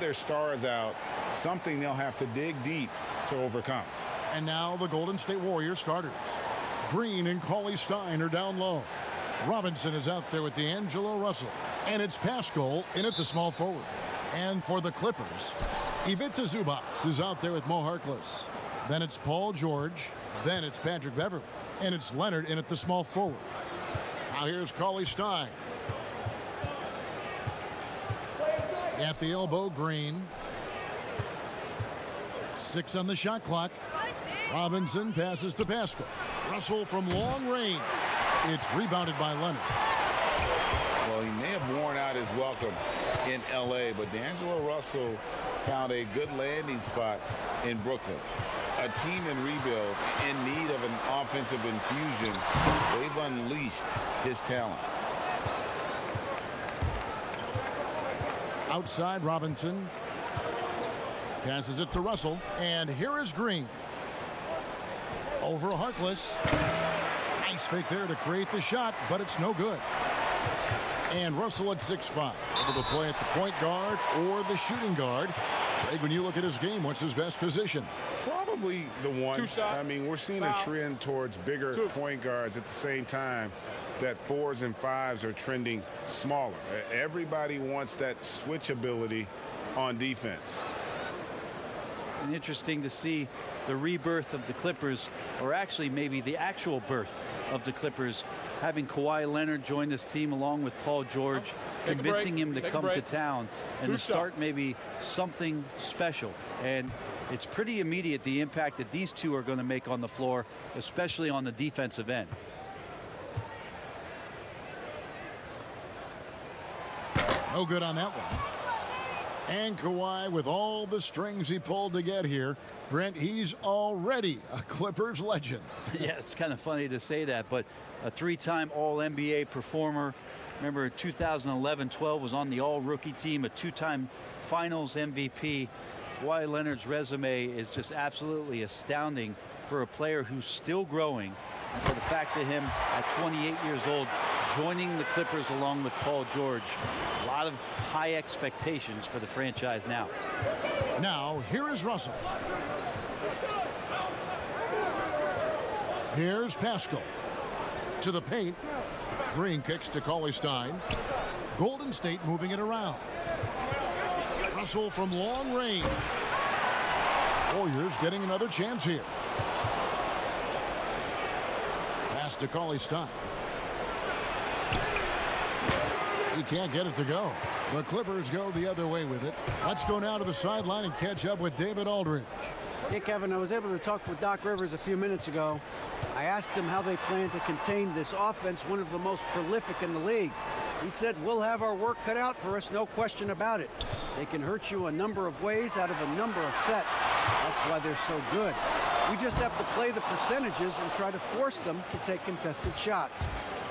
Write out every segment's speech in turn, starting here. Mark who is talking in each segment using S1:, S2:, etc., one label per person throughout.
S1: their stars out, something they'll have to dig deep to overcome.
S2: And now the Golden State Warriors starters. Green and Cauley Stein are down low. Robinson is out there with D'Angelo Russell. And it's Pascal in at the small forward. And for the Clippers, Ivica Zubac is out there with Mo Harkless. Then it's Paul George. Then it's Patrick Beverley. And it's Leonard in at the small forward. Now here's Cauley Stein. At the elbow, Green. 6 on the shot clock. Robinson passes to Pascal. Russell from long range. It's rebounded by Leonard.
S1: Well, he may have worn out his welcome in L.A., but D'Angelo Russell found a good landing spot in Brooklyn. A team in rebuild, in need of an offensive infusion. They've unleashed his talent.
S2: Outside, Robinson passes it to Russell, and here is Green. Over Harkless. Nice fake there to create the shot, but it's no good. And Russell at 6'5", able to play at the point guard or the shooting guard. Greg, when you look at his game, what's his best position?
S1: Probably the one.
S3: 2 shots.
S1: I mean, we're seeing a trend towards bigger point guards at the same time that 4s and 5s are trending smaller. Everybody wants that switch ability on defense.
S4: And interesting to see the rebirth of the Clippers, or actually maybe the actual birth of the Clippers, having Kawhi Leonard join this team along with Paul George, convincing him to come to town and to start maybe something special. And it's pretty immediate, the impact that these two are going to make on the floor, especially on the defensive end.
S2: No good on that one. And Kawhi, with all the strings he pulled to get here, Brent, he's already a Clippers legend.
S4: Yeah, it's kind of funny to say that, but a 3-time All-NBA performer. Remember, 2011-12 was on the All-Rookie team, a 2-time Finals MVP. Kawhi Leonard's resume is just absolutely astounding for a player who's still growing, and for the fact that him at 28 years old joining the Clippers along with Paul George. A lot of high expectations for the franchise now.
S2: Now, here is Russell. Here's Pascal. To the paint. Green kicks to Cauley Stein. Golden State moving it around. Russell from long range. Warriors getting another chance here. Pass to Cauley Stein. He can't get it to go. The Clippers go the other way with it. Let's go now to the sideline and catch up with David Aldridge.
S5: Hey, Kevin, I was able to talk with Doc Rivers a few minutes ago. I asked him how they plan to contain this offense, one of the most prolific in the league. He said, we'll have our work cut out for us, no question about it. They can hurt you a number of ways out of a number of sets. That's why they're so good. We just have to play the percentages and try to force them to take contested shots.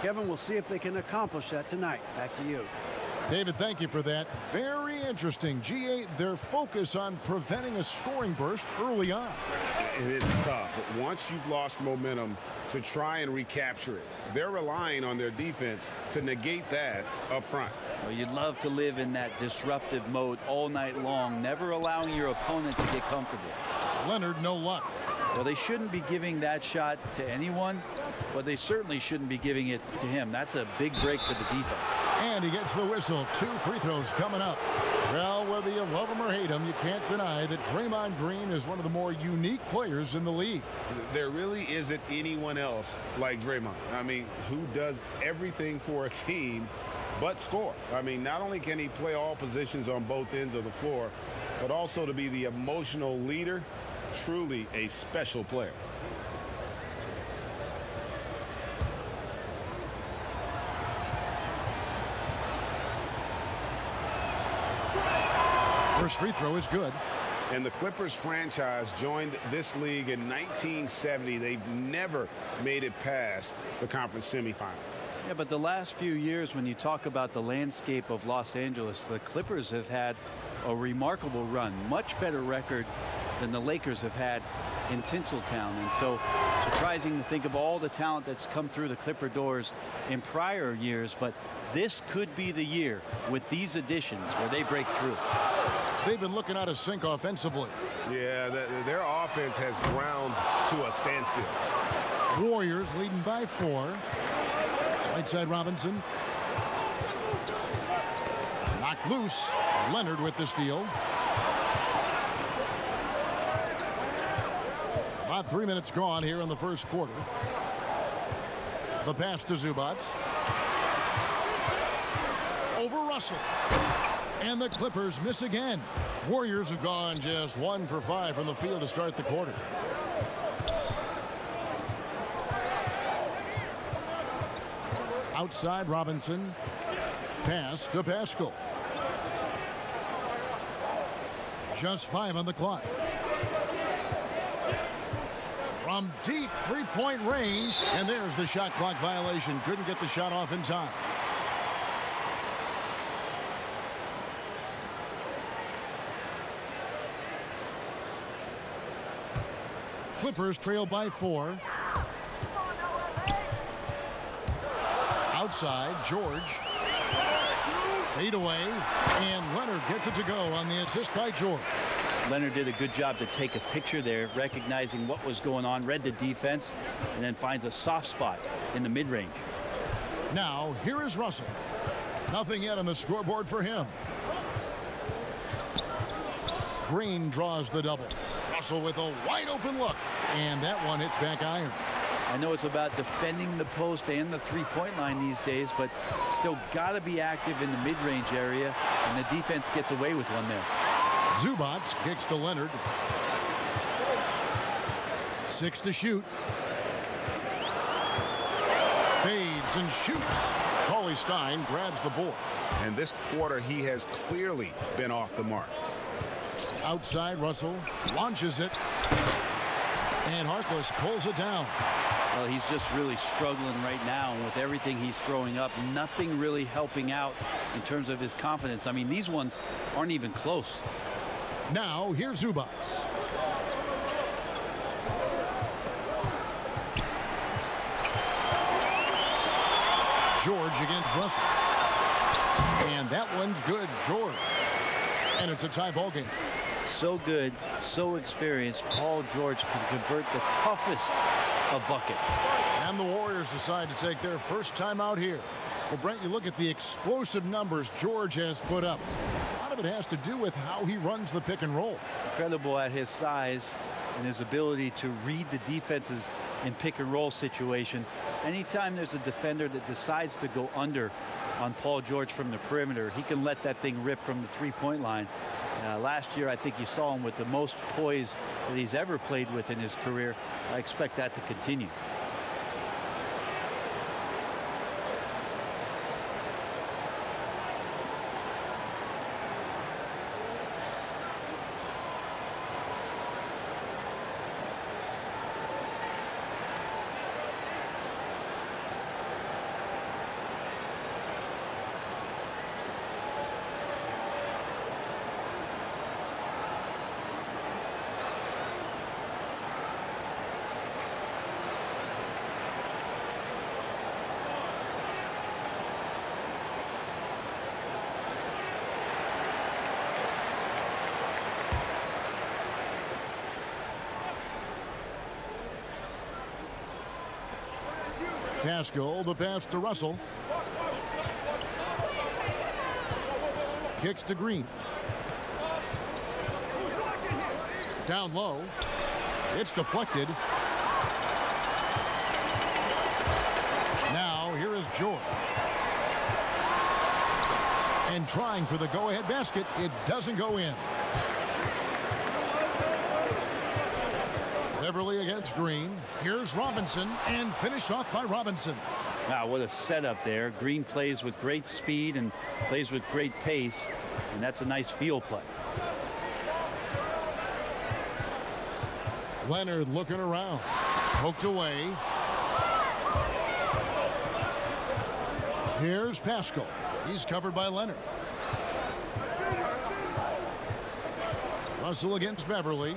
S5: Kevin, we'll see if they can accomplish that tonight. Back to you.
S2: David, thank you for that. Very interesting. G8, their focus on preventing a scoring burst early on.
S1: It's tough. Once you've lost momentum, to try and recapture it. They're relying on their defense to negate that up front.
S4: Well, you'd love to live in that disruptive mode all night long, never allowing your opponent to get comfortable.
S2: Leonard, no luck.
S4: Well, they shouldn't be giving that shot to anyone, but they certainly shouldn't be giving it to him. That's a big break for the defense.
S2: And he gets the whistle. 2 free throws coming up. Well, whether you love him or hate him, you can't deny that Draymond Green is one of the more unique players in the league.
S1: There really isn't anyone else like Draymond. I mean, who does everything for a team but score. I mean, not only can he play all positions on both ends of the floor, but also to be the emotional leader. Truly a special player.
S2: First free throw is good.
S1: And the Clippers franchise joined this league in 1970. They've never made it past the conference semifinals.
S4: Yeah, but the last few years, when you talk about the landscape of Los Angeles, the Clippers have had a remarkable run, much better record than the Lakers have had in Tinseltown. And so surprising to think of all the talent that's come through the Clipper doors in prior years, but this could be the year with these additions where they break through.
S2: they've been looking out of sync offensively.
S3: Yeah, their offense has ground to a standstill.
S2: Warriors leading by 4. Right side Robinson. Knocked loose. Leonard with the steal. About 3 minutes gone here in the first quarter. The pass to Zubac. Over Russell. And the Clippers miss again. Warriors have gone just 1 for 5 from the field to start the quarter. Outside Robinson. Pass to Pascal. Just 5 on the clock. From deep three-point range, and there's the shot clock violation. Couldn't get the shot off in time. Clippers trail by 4. Outside, George. Fade away, and Leonard gets it to go on the assist by George.
S4: Leonard did a good job to take a picture there, recognizing what was going on, read the defense, and then finds a soft spot in the mid-range.
S2: Now, here is Russell. Nothing yet on the scoreboard for him. Green draws the double. Russell with a wide open look, and that one hits back iron.
S4: I know it's about defending the post and the three-point line these days, but still got to be active in the mid-range area, and the defense gets away with one there.
S2: Zubac kicks to Leonard. 6 to shoot. Fades and shoots. Cauley Stein grabs the board.
S3: And this quarter, he has clearly been off the mark.
S2: Outside, Russell launches it. And Harkless pulls it down.
S4: Well, he's just really struggling right now, and with everything he's throwing up, nothing really helping out in terms of his confidence. I mean, these ones aren't even close.
S2: Now, here's Zubac. George against Russell. And that one's good, George. And it's a tie ball game.
S4: So good, so experienced. Paul George can convert the toughest of buckets.
S2: And the Warriors decide to take their first time out here. Well, Brent, you look at the explosive numbers George has put up. A lot of it has to do with how he runs the pick and roll.
S4: Incredible at his size and his ability to read the defenses in pick and roll situation. Anytime there's a defender that decides to go under on Paul George from the perimeter, he can let that thing rip from the three-point line. Last year, I think you saw him with the most poise that he's ever played with in his career. I expect that to continue.
S2: Pascal, the pass to Russell. Kicks to Green. Down low. It's deflected. Now here is George. And trying for the go-ahead basket. It doesn't go in. Beverley against Green. Here's Robinson, and finished off by Robinson.
S4: Wow, what a setup there. Green plays with great speed and plays with great pace, and that's a nice field play.
S2: Leonard looking around. Poked away. Here's Pascal. He's covered by Leonard. Russell against Beverley.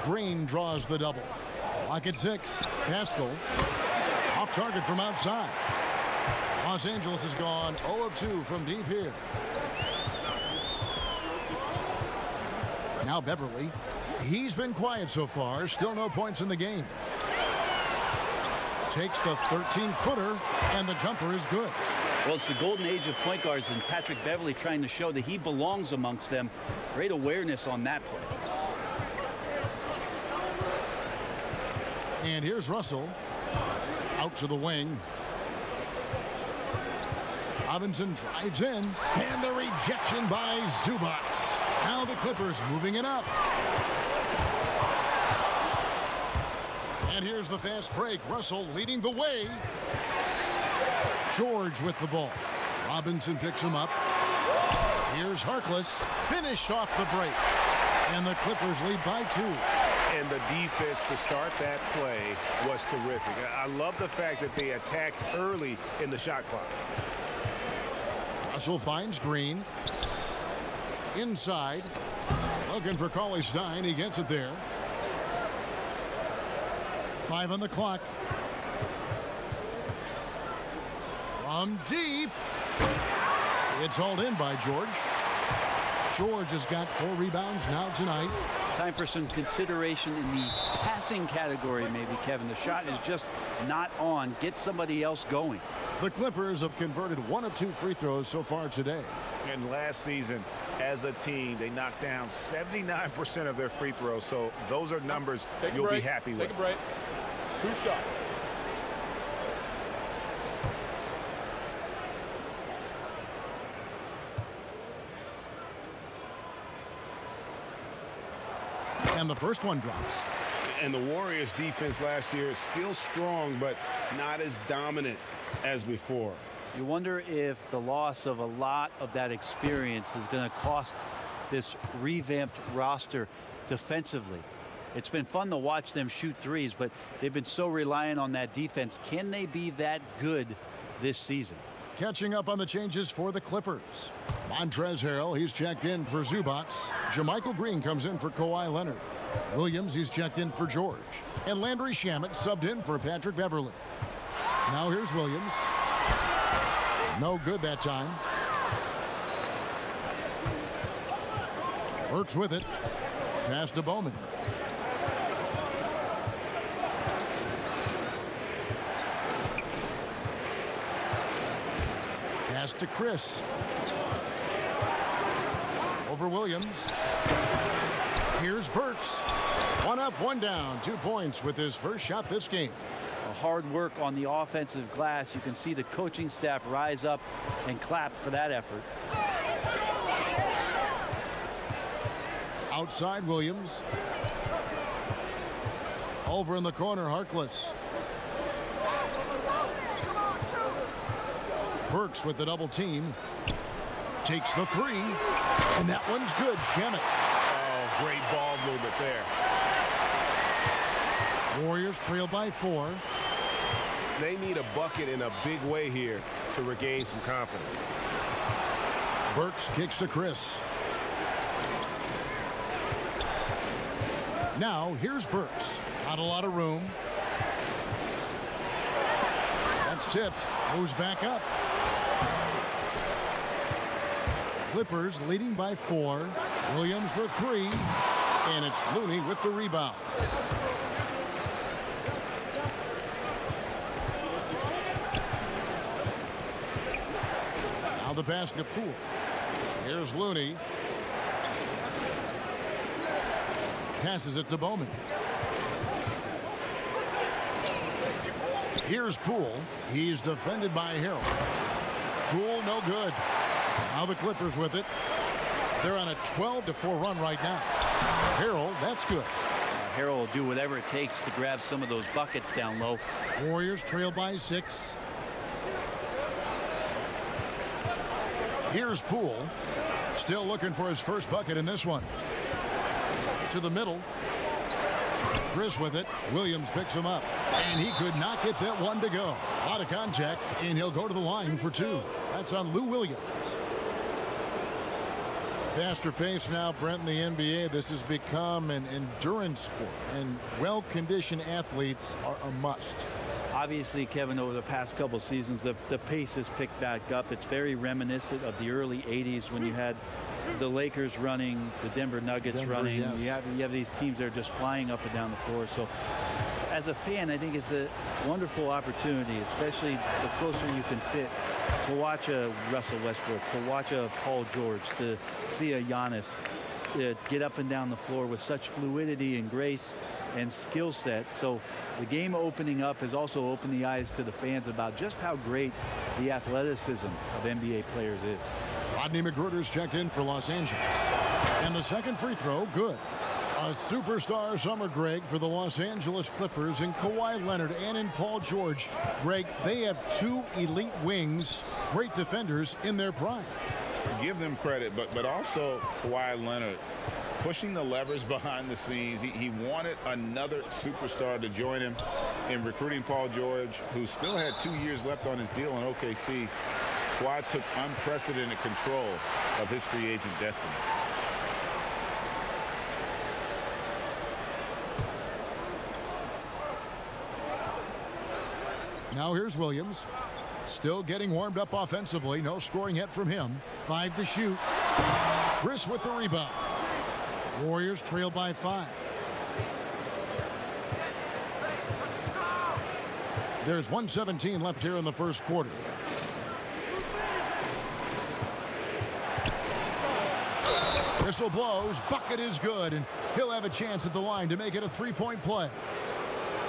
S2: Green draws the double. Clock at 6. Pascal off target from outside. Los Angeles has gone 0 of 2 from deep here. Now Beverley. He's been quiet so far. Still no points in the game. Takes the 13-footer, and the jumper is good.
S4: Well, it's the golden age of point guards, and Patrick Beverley trying to show that he belongs amongst them. Great awareness on that play.
S2: And here's Russell. Out to the wing. Robinson drives in, and the rejection by Zubac. Now the Clippers moving it up. And here's the fast break. Russell leading the way. George with the ball. Robinson picks him up. Here's Harkless. Finished off the break. And the Clippers lead by 2.
S3: And the defense to start that play was terrific. I love the fact that they attacked early in the shot clock.
S2: Russell finds Green. Inside. Looking for Cauley Stein. He gets it there. 5 on the clock. From deep. It's hauled in by George. George has got 4 rebounds now tonight.
S4: Time for some consideration in the passing category, maybe, Kevin. The shot is just not on. Get somebody else going.
S2: The Clippers have converted 1 of 2 free throws so far today.
S3: And last season, as a team, they knocked down 79% of their free throws. So those are numbers you'll be happy with.
S6: Take a break. 2 shots.
S2: And the first one drops.
S3: And the Warriors defense last year is still strong, but not as dominant as before.
S4: You wonder if the loss of a lot of that experience is going to cost this revamped roster defensively. It's been fun to watch them shoot threes, but they've been so reliant on that defense. Can they be that good this season?
S2: Catching up on the changes for the Clippers. Montrezl Harrell, he's checked in for Zubac. JaMychal Green comes in for Kawhi Leonard. Williams, he's checked in for George. And Landry Shamet subbed in for Patrick Beverley. Now here's Williams. No good that time. Works with it. Pass to Bowman. Pass to Chris. Over Williams. Here's Burks. 1 up, 1 down. 2 points with his first shot this game.
S4: Hard work on the offensive glass. You can see the coaching staff rise up and clap for that effort.
S2: Outside Williams. Over in the corner, Harkless. Burks with the double team. Takes the 3. And that one's good. Shamet.
S3: Oh, great ball movement there.
S2: Warriors trail by 4.
S3: They need a bucket in a big way here to regain some confidence.
S2: Burks kicks to Chris. Now here's Burks. Not a lot of room. That's tipped. Moves back up. Clippers leading by 4. Williams for 3. And it's Looney with the rebound. Now the pass to Poole. Here's Looney. Passes it to Bowman. Here's Poole. He's defended by Harrell. Poole no good. Now the Clippers with it. They're on a 12-4 run right now. Harrell, that's good.
S4: Harrell will do whatever it takes to grab some of those buckets down low.
S2: Warriors trail by 6. Here's Poole. Still looking for his first bucket in this one. To the middle. Chris with it. Williams picks him up. And he could not get that one to go. A lot of contact, and he'll go to the line for 2. That's on Lou Williams. Faster pace now, Brent, in the NBA. This has become an endurance sport, and well-conditioned athletes are a must.
S4: Obviously, Kevin, over the past couple seasons, the pace has picked back up. It's very reminiscent of the early 80s when you had the Lakers running, the Denver Nuggets running.
S2: Yes.
S4: You have these teams that are just flying up and down the floor. So as a fan, I think it's a wonderful opportunity, especially the closer you can sit, to watch a Russell Westbrook, to watch a Paul George, to see a Giannis get up and down the floor with such fluidity and grace and skill set. So the game opening up has also opened the eyes to the fans about just how great the athleticism of NBA players is.
S2: Rodney McGruder's checked in for Los Angeles. And the second free throw, good. A superstar summer, Greg, for the Los Angeles Clippers in Kawhi Leonard and in Paul George. Greg, they have two elite wings, great defenders in their prime.
S1: Give them credit, but also Kawhi Leonard pushing the levers behind the scenes. He wanted another superstar to join him in recruiting Paul George, who still had 2 years left on his deal in OKC. Kawhi took unprecedented control of his free agent destiny.
S2: Now here's Williams. Still getting warmed up offensively. No scoring yet from him. 5 to shoot. Chris with the rebound. Warriors trail by 5. There's 1:17 left here in the first quarter. Whistle blows. Bucket is good, and he'll have a chance at the line to make it a three-point play.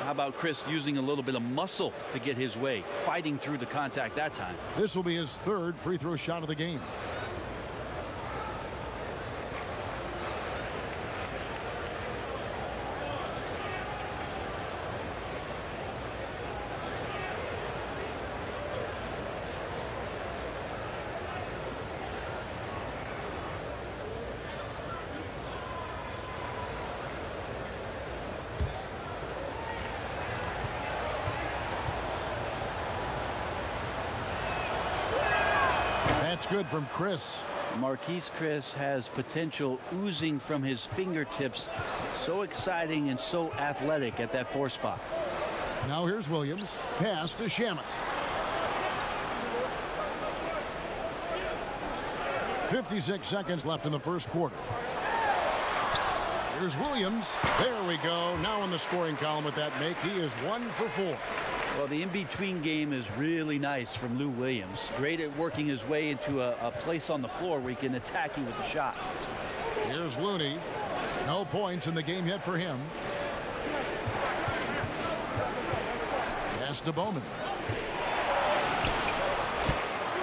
S4: How about Chris using a little bit of muscle to get his way, fighting through the contact that time?
S2: This will be his third free throw shot of the game. That's good from Chris.
S4: Marquise Chris has potential oozing from his fingertips. So exciting and so athletic at that 4 spot.
S2: Now here's Williams. Pass to Shamet. 56 seconds left in the first quarter. Here's Williams. There we go. Now in the scoring column with that make. He is 1 for 4.
S4: Well, the in-between game is really nice from Lou Williams. Great at working his way into a place on the floor where he can attack you with a shot.
S2: Here's Looney. No points in the game yet for him. Pass to Bowman.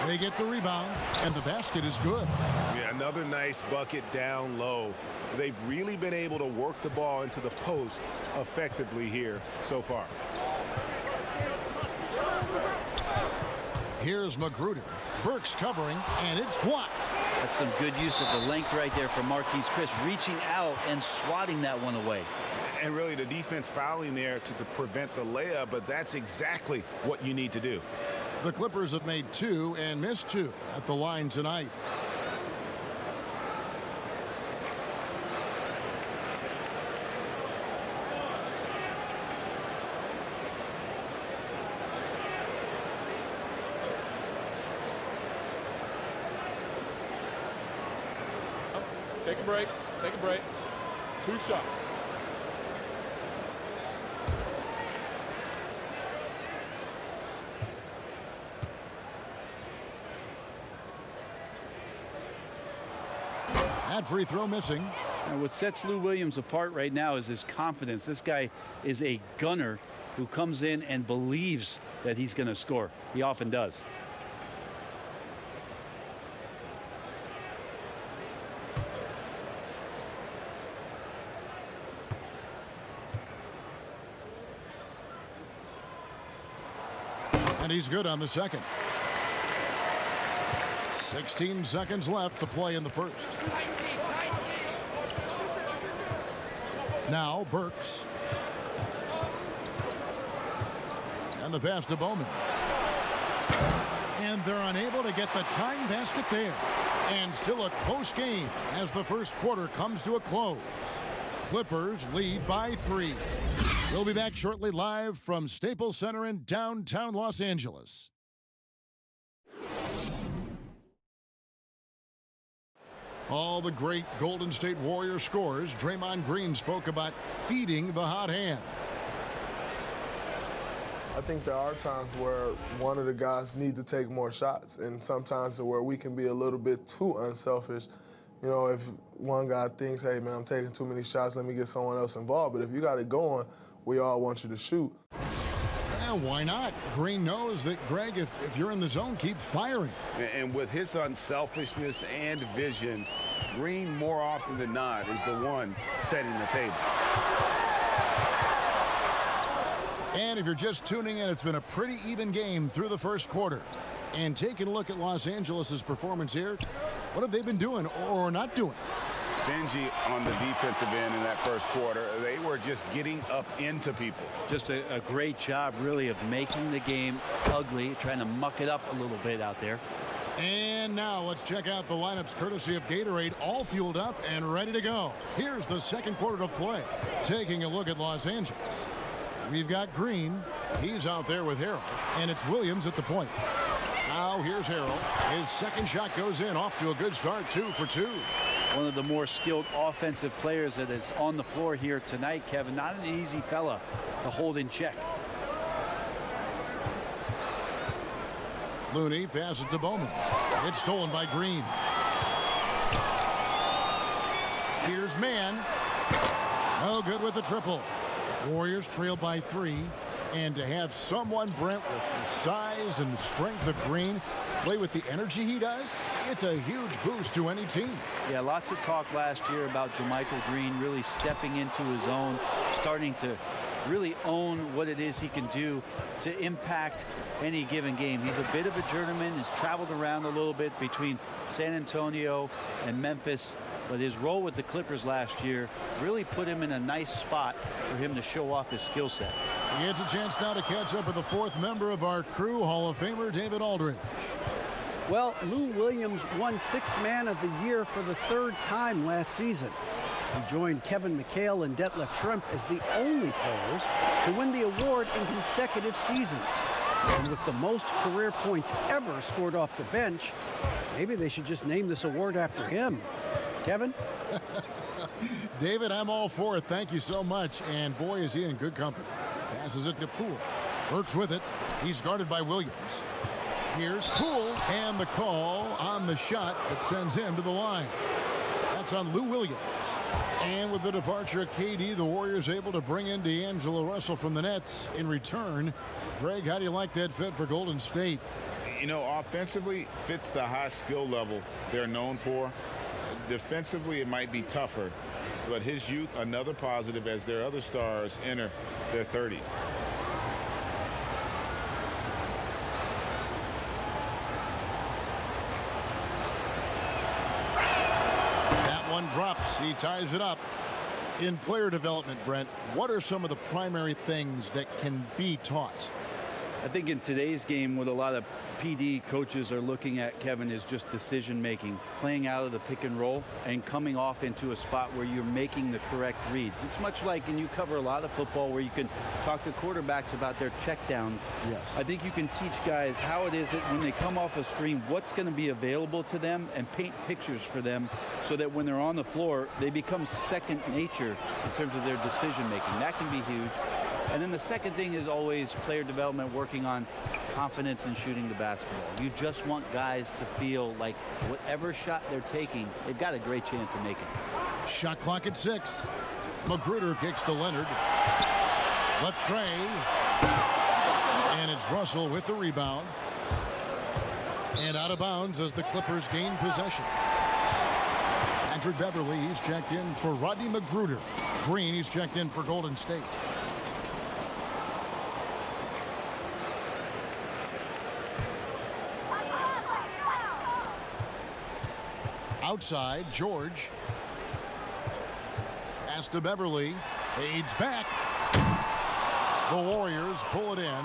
S2: They get the rebound, and the basket is good.
S3: Yeah, another nice bucket down low. They've really been able to work the ball into the post effectively here so far.
S2: Here's Magruder. Burks covering, and it's blocked.
S4: That's some good use of the length right there from Marquise Chris, reaching out and swatting that one away.
S3: And really the defense fouling there to prevent the layup, but that's exactly what you need to do.
S2: The Clippers have made 2 and missed 2 at the line tonight.
S6: Take a break. Take a break. 2 shots.
S2: That free throw missing.
S4: And what sets Lou Williams apart right now is his confidence. This guy is a gunner who comes in and believes that he's going to score. He often does.
S2: And he's good on the second. 16 seconds left to play in the first. Now Burks. And the pass to Bowman. And they're unable to get the tying basket there. And still a close game as the first quarter comes to a close. Clippers lead by 3. We'll be back shortly live from Staples Center in downtown Los Angeles. All the great Golden State Warriors scores. Draymond Green spoke about feeding the hot hand.
S7: I think there are times where one of the guys need to take more shots, and sometimes where we can be a little bit too unselfish. You know, if one guy thinks, hey, man, I'm taking too many shots, let me get someone else involved. But if you got it going, we all want you to shoot.
S2: Yeah, why not? Green knows that, Greg, if you're in the zone, keep firing.
S1: And with his unselfishness and vision, Green, more often than not, is the one setting the table.
S2: And if you're just tuning in, it's been a pretty even game through the first quarter. And taking a look at Los Angeles' performance here, what have they been doing or not doing?
S1: Stingy on the defensive end in that first quarter. They were just getting up into people.
S4: Just a great job, really, of making the game ugly, trying to muck it up a little bit out there.
S2: And now let's check out the lineups courtesy of Gatorade, all fueled up and ready to go. Here's the second quarter of play. Taking a look at Los Angeles. We've got Green. He's out there with Harrell. And it's Williams at the point. Now here's Harrell. His second shot goes in. Off to a good start. 2 for 2.
S4: One of the more skilled offensive players that is on the floor here tonight, Kevin. Not an easy fella to hold in check.
S2: Looney passes to Bowman. It's stolen by Green. Here's Mann. No good with the triple. Warriors trail by 3. And to have someone, Brent, with the size and strength of Green play with the energy he does, it's a huge boost to any team.
S4: Yeah, lots of talk last year about Jermichael Green really stepping into his own, starting to really own what it is he can do to impact any given game. He's a bit of a journeyman, has traveled around a little bit between San Antonio and Memphis, but his role with the Clippers last year really put him in a nice spot for him to show off his skill set.
S2: He gets a chance now to catch up with the fourth member of our crew, Hall of Famer David Aldridge.
S5: Well, Lou Williams won Sixth Man of the Year for the third time last season. He joined Kevin McHale and Detlef Schrempf as the only players to win the award in consecutive seasons. And with the most career points ever scored off the bench, maybe they should just name this award after him. Kevin?
S2: David, I'm all for it. Thank you so much. And boy, is he in good company. Passes it to Poole. Works with it. He's guarded by Williams. Here's Poole, and the call on the shot that sends him to the line. That's on Lou Williams. And with the departure of KD, the Warriors able to bring in D'Angelo Russell from the Nets in return. Greg, how do you like that fit for Golden State?
S1: You know, offensively, fits the high skill level they're known for. Defensively, it might be tougher, but his youth, another positive as their other stars enter their 30s.
S2: That one drops. He ties it up. In player development, Brent, what are some of the primary things that can be taught?
S4: I think in today's game, what a lot of PD coaches are looking at, Kevin, is just decision making, playing out of the pick and roll and coming off into a spot where you're making the correct reads. It's much like, and you cover a lot of football, where you can talk to quarterbacks about their checkdowns.
S2: Yes.
S4: I think you can teach guys how it is that when they come off a screen, what's going to be available to them, and paint pictures for them so that when they're on the floor, they become second nature in terms of their decision making. That can be huge. And then the second thing is always player development, working on confidence in shooting the basketball. You just want guys to feel like whatever shot they're taking, they've got a great chance of making it.
S2: Shot clock at 6. Magruder kicks to Leonard. Latre. And it's Russell with the rebound. And out of bounds as the Clippers gain possession. Patrick Beverley, he's checked in for Rodney Magruder. Green, he's checked in for Golden State. Outside, George. Pass to Beverley. Fades back. The Warriors pull it in.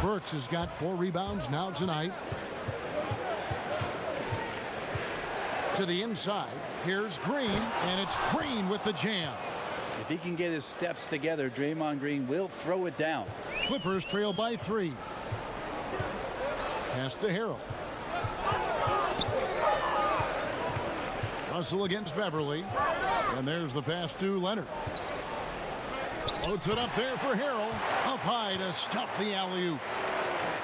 S2: Burks has got 4 rebounds now tonight. To the inside. Here's Green, and it's Green with the jam.
S4: If he can get his steps together, Draymond Green will throw it down.
S2: Clippers trail by 3. Pass to Harrell. Russell against Beverley. And there's the pass to Leonard. Loads it up there for Harrell. Up high to stuff the alley-oop.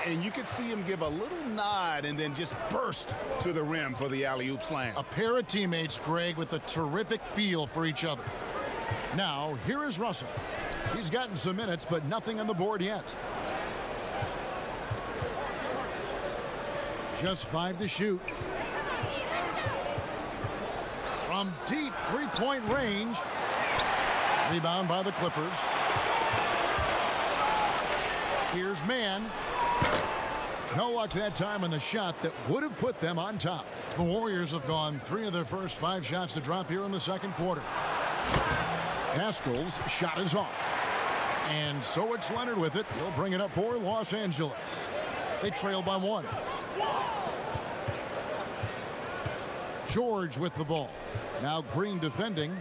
S3: And you could see him give a little nod and then just burst to the rim for the alley-oop slam.
S2: A pair of teammates, Greg, with a terrific feel for each other. Now, here is Russell. He's gotten some minutes, but nothing on the board yet. Just 5 to shoot. From deep three-point range. Rebound by the Clippers. Here's Mann. No luck that time on the shot that would have put them on top. The Warriors have gone 3 of their first 5 shots to drop here in the second quarter. Pascal's shot is off. And so it's Leonard with it. He'll bring it up for Los Angeles. They trail by 1. George with the ball. Now Green defending.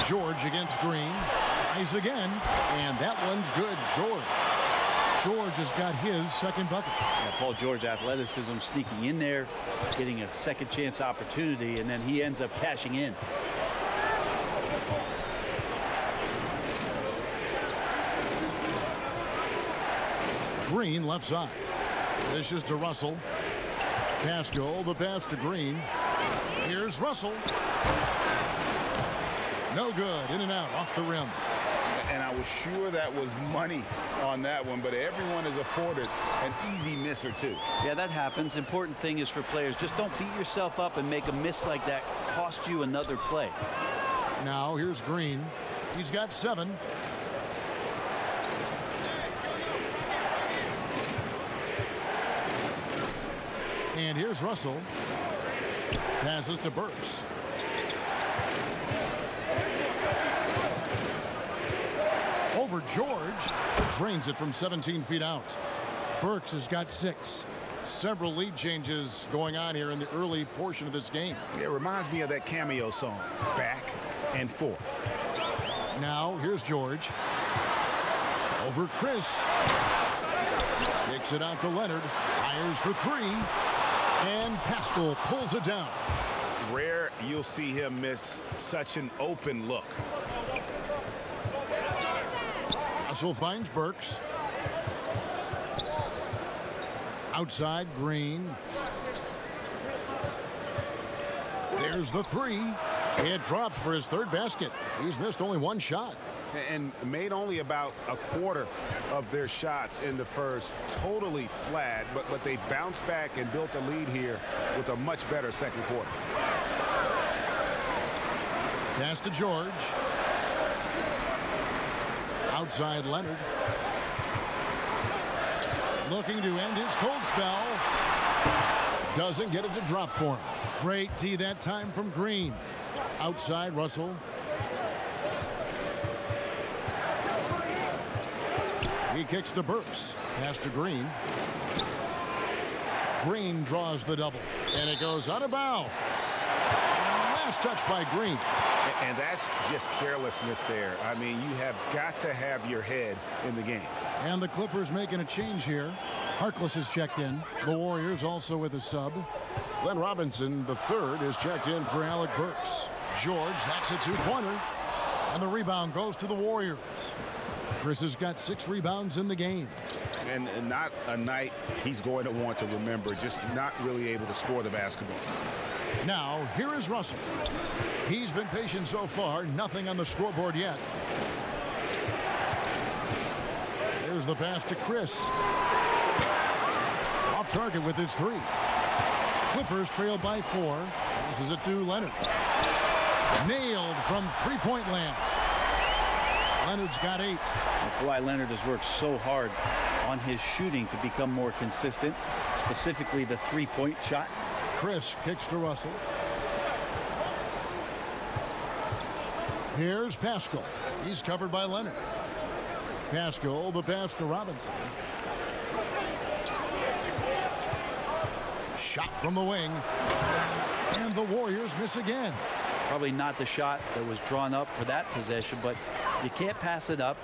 S2: George against Green. Tries again. And that one's good. George has got his second bucket.
S4: Yeah, Paul George athleticism sneaking in there, getting a second chance opportunity, and then he ends up cashing in.
S2: Green left side. This is to Russell. Pascal, the pass to Green. Here's Russell. No good. In and out off the rim.
S3: And I was sure that was money on that one, but everyone is afforded an easy miss or two.
S4: Yeah, that happens. Important thing is for players, just don't beat yourself up and make a miss like that cost you another play.
S2: Now here's Green. He's got 7. And here's Russell. Passes to Burks. Over George. Drains it from 17 feet out. Burks has got 6. Several lead changes going on here in the early portion of this game.
S3: It reminds me of that cameo song, Back and Forth.
S2: Now here's George. Over Chris. Kicks it out to Leonard. Fires for 3. And Pascal pulls it down.
S3: Rare you'll see him miss such an open look.
S2: Russell finds Burks. Outside Green. There's the 3. It drops for his 3rd basket. He's missed only 1 shot.
S3: And made only about a quarter of their shots in the first. Totally flat, but they bounced back and built a lead here with a much better second quarter.
S2: Pass to George. Outside Leonard. Looking to end his cold spell. Doesn't get it to drop for him. Great tee that time from Green. Outside Russell. He kicks to Burks. Pass to Green. Green draws the double. And it goes out of bounds. Last touch by Green.
S3: And that's just carelessness there. I mean, you have got to have your head in the game.
S2: And the Clippers making a change here. Harkless is checked in. The Warriors also with a sub. Glenn Robinson, the 3rd, is checked in for Alec Burks. George, that's a 2-pointer. And the rebound goes to the Warriors. Chris has got 6 rebounds in the game.
S3: And not a night he's going to want to remember, just not really able to score the basketball.
S2: Now, here is Russell. He's been patient so far, nothing on the scoreboard yet. There's the pass to Chris. Off target with his 3. Clippers trail by 4. Passes it to Leonard. Nailed from three-point land. Leonard's got 8.
S4: Kawhi Leonard has worked so hard on his shooting to become more consistent, specifically the 3-point shot.
S2: Chris kicks to Russell. Here's Pascal. He's covered by Leonard. Pascal, the pass to Robinson. Shot from the wing. And the Warriors miss again.
S4: Probably not the shot that was drawn up for that possession, but you can't pass it up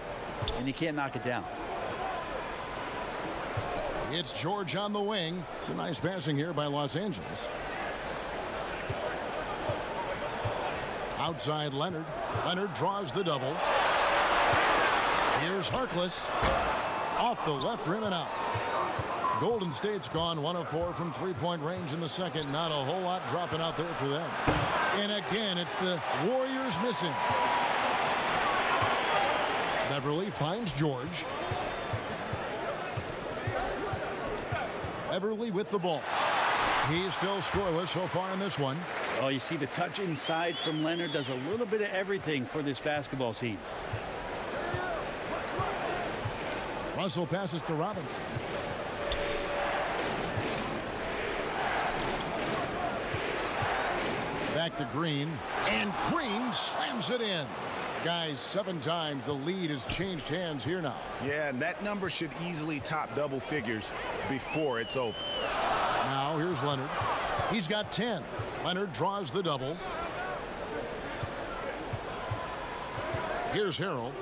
S4: and you can't knock it down.
S2: It's George on the wing. It's a nice passing here by Los Angeles. Outside Leonard. Leonard draws the double. Here's Harkless. Off the left rim and out. Golden State's gone 1 of 4 from three-point range in the second. Not a whole lot dropping out there for them. And again, it's the Warriors missing. Beverley finds George. Beverley with the ball. He's still scoreless so far in this one.
S4: Oh, you see the touch inside from Leonard does a little bit of everything for this basketball team.
S2: Russell passes to Robinson. Back to Green. And Green slams it in. Guys, 7 times the lead has changed hands here now.
S3: Yeah, and that number should easily top double figures before it's over.
S2: Now here's Leonard. He's got 10. Leonard draws the double. Here's Harrell.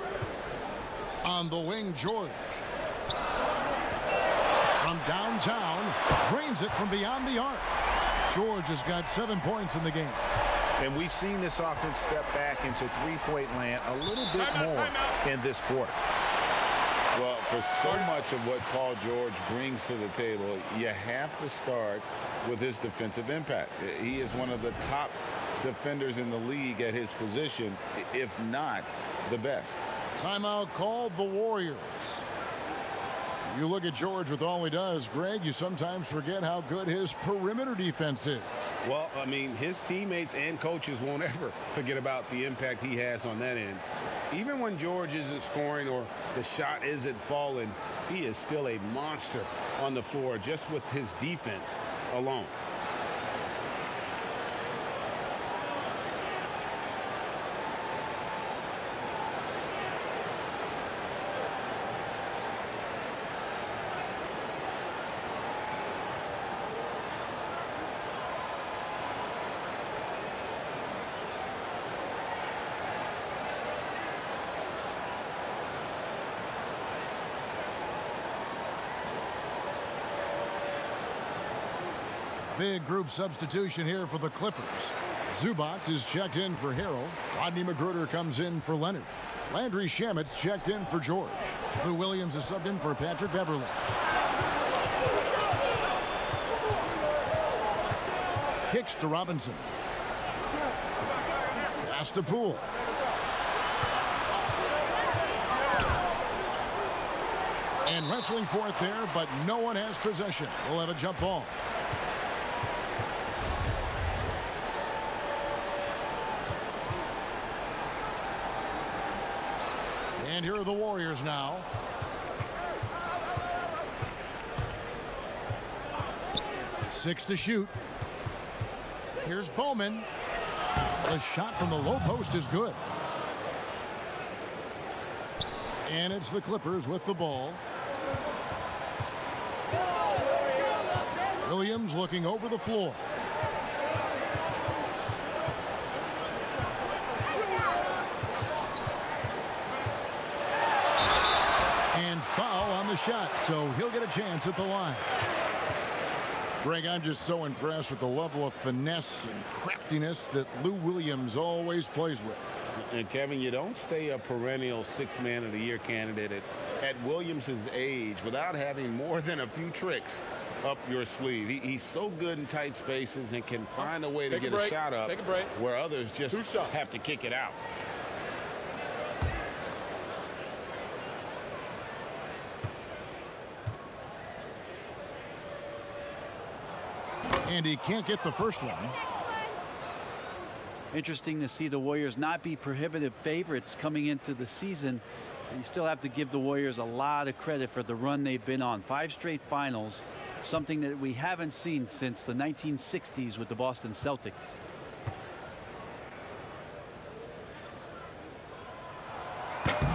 S2: On the wing, George. From downtown, drains it from beyond the arc. George has got 7 points in the game.
S3: And we've seen this offense step back into three-point land a little bit more in this quarter.
S1: Well, for so much of what Paul George brings to the table, you have to start with his defensive impact. He is one of the top defenders in the league at his position, if not the best.
S2: Timeout called the Warriors. You look at George with all he does, Greg, you sometimes forget how good his perimeter defense is.
S3: Well, I mean, his teammates and coaches won't ever forget about the impact he has on that end. Even when George isn't scoring or the shot isn't falling, he is still a monster on the floor just with his defense alone.
S2: Big group substitution here for the Clippers. Zubac is checked in for Harrell. Rodney McGruder comes in for Leonard. Landry Shamit's checked in for George. Lou Williams is subbed in for Patrick Beverley. Kicks to Robinson. Pass to Poole. And wrestling for it there, but no one has possession. We'll have a jump ball. And here are the Warriors now. Six to shoot. Here's Bowman. The shot from the low post is good. And it's the Clippers with the ball. Williams looking over the floor. And foul on the shot, so he'll get a chance at the line. Greg, I'm just so impressed with the level of finesse and craftiness that Lou Williams always plays with.
S3: And Kevin, you don't stay a perennial six-man of the year candidate at Williams' age without having more than a few tricks up your sleeve. He's so good in tight spaces and can find a way to get a shot up where others just have to kick it out.
S2: And he can't get the first one.
S4: Interesting to see the Warriors not be prohibitive favorites coming into the season. You still have to give the Warriors a lot of credit for the run they've been on. 5 straight finals, something that we haven't seen since the 1960s with the Boston Celtics.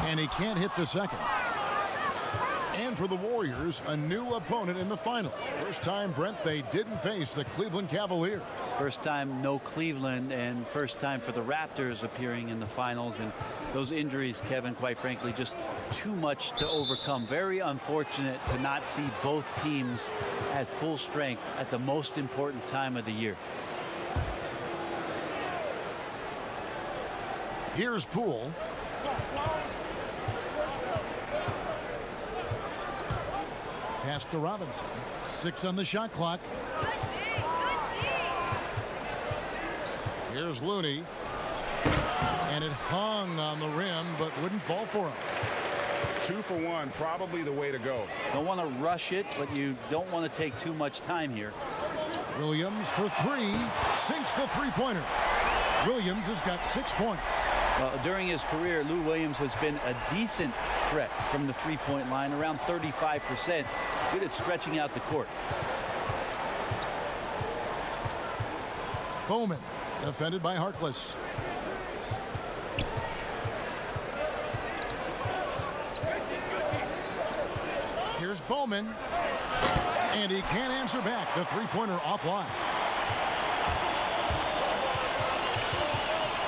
S2: And he can't hit the second. And for the Warriors, a new opponent in the finals. First time, Brent, they didn't face the Cleveland Cavaliers.
S4: First time no Cleveland, and first time for the Raptors appearing in the finals. And those injuries, Kevin, quite frankly, just too much to overcome. Very unfortunate to not see both teams at full strength at the most important time of the year.
S2: Here's Poole. Pass to Robinson. 6 on the shot clock. Here's Looney. And it hung on the rim, but wouldn't fall for him.
S1: 2 for 1, probably the way to go.
S4: Don't want to rush it, but you don't want to take too much time here.
S2: Williams for 3. Sinks the three-pointer. Williams has got 6 points.
S4: Well, during his career, Lou Williams has been a decent threat from the three-point line, around 35%. Good at stretching out the court.
S2: Bowman, defended by Harkless. Here's Bowman. And he can't answer back. The three-pointer offline.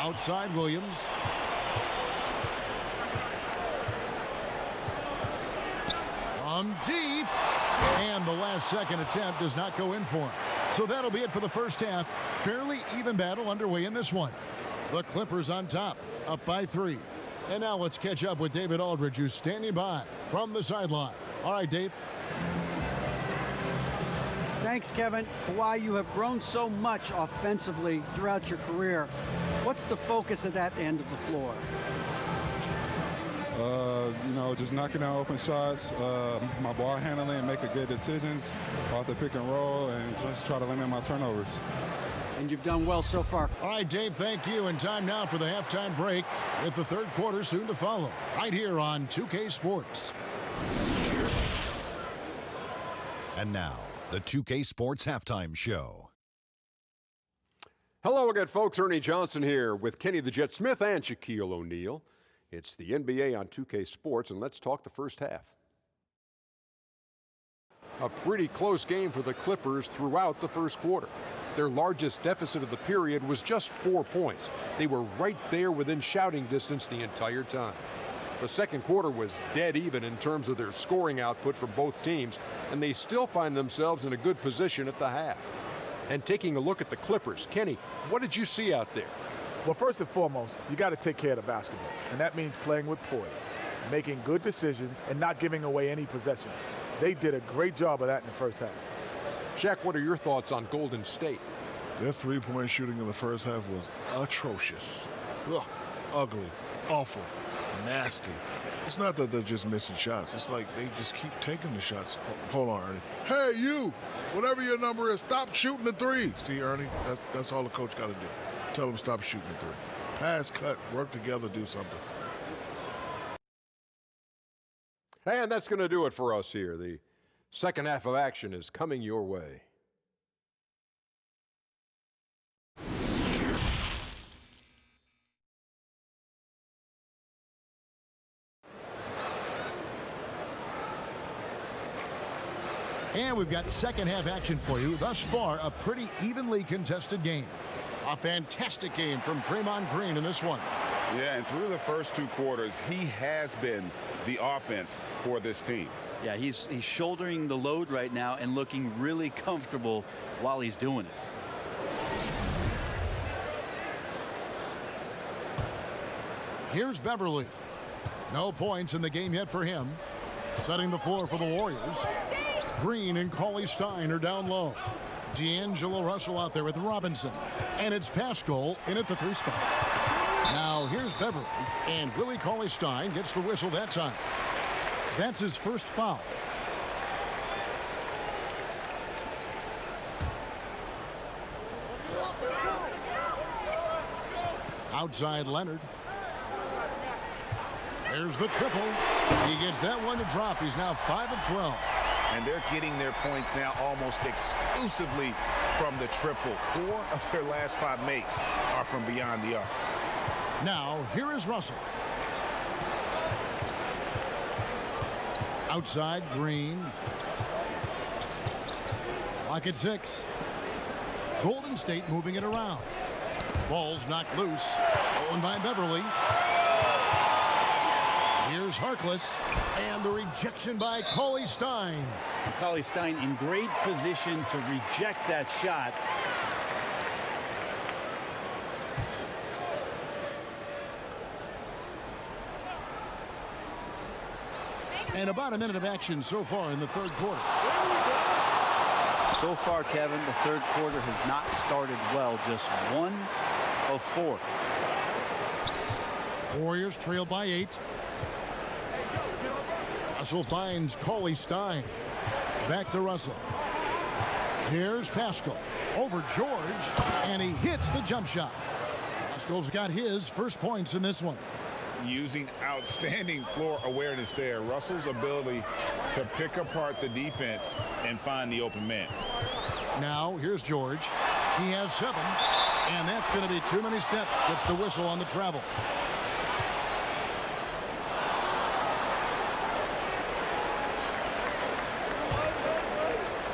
S2: Outside Williams. From deep. And the last second attempt does not go in for him. So that'll be it for the first half. Fairly even battle underway in this one. The Clippers on top, up by 3. And now let's catch up with David Aldridge, who's standing by from the sideline. All right, Dave.
S5: Thanks, Kevin. Kawhi, you have grown so much offensively throughout your career. What's the focus at that end of the floor?
S8: Just knocking down open shots, my ball handling, making good decisions off the pick and roll, and just try to limit my turnovers.
S5: And you've done well so far.
S2: All right, Dave, thank you. And time now for the halftime break, with the third quarter soon to follow, right here on 2K Sports.
S9: And now, the 2K Sports Halftime Show.
S10: Hello again, folks. Ernie Johnson here with Kenny the Jet Smith and Shaquille O'Neal. It's the NBA on 2K Sports, and let's talk the first half. A pretty close game for the Clippers throughout the first quarter. Their largest deficit of the period was just 4 points. They were right there within shouting distance the entire time. The second quarter was dead even in terms of their scoring output for both teams, and they still find themselves in a good position at the half. And taking a look at the Clippers, Kenny, what did you see out there?
S11: Well, first and foremost, you got to take care of the basketball, and that means playing with poise, making good decisions, and not giving away any possession. They did a great job of that in the first half.
S10: Shaq, what are your thoughts on Golden State?
S12: Their three-point shooting in the first half was atrocious. Ugh, ugly, awful, nasty. It's not that they're just missing shots. It's like they just keep taking the shots. Hold on, Ernie. Hey, you, whatever your number is, stop shooting the three. See, Ernie, that's all the coach got to do. Tell them stop shooting the three. Pass, cut, work together, do something.
S10: And that's going to do it for us here. The second half of action is coming your way.
S2: And we've got second half action for you. Thus far, a pretty evenly contested game. A fantastic game from Draymond Green in this one.
S1: Yeah, and through the first 2 quarters, he has been the offense for this team.
S4: Yeah, he's shouldering the load right now and looking really comfortable while he's doing it.
S2: Here's Beverley. No points in the game yet for him. Setting the floor for the Warriors. Green and Cauley Stein are down low. D'Angelo Russell out there with Robinson. And it's Pascal in at the 3 spot. Now here's Beverley. And Willie Cauley Stein gets the whistle that time. That's his first foul. Outside Leonard. There's the triple. He gets that one to drop. He's now 5 of 12.
S1: And they're getting their points now almost exclusively from the triple. 4 of their last 5 makes are from beyond the arc.
S2: Now, here is Russell. Outside, Green. Lock at 6. Golden State moving it around. Ball's knocked loose. Stolen by Beverley. Here's Harkless. And the rejection by Cauley Stein.
S4: Cauley Stein in great position to reject that shot.
S2: And about a minute of action so far in the third quarter.
S4: So far, Kevin, the third quarter has not started well. Just 1 of 4.
S2: Warriors trail by 8. Russell finds Cauley Stein. Back to Russell. Here's Pascal. Over George. And he hits the jump shot. Pascal's got his first points in this one.
S1: Using outstanding floor awareness there. Russell's ability to pick apart the defense and find the open man.
S2: Now, here's George. He has 7. And that's going to be too many steps. Gets the whistle on the travel.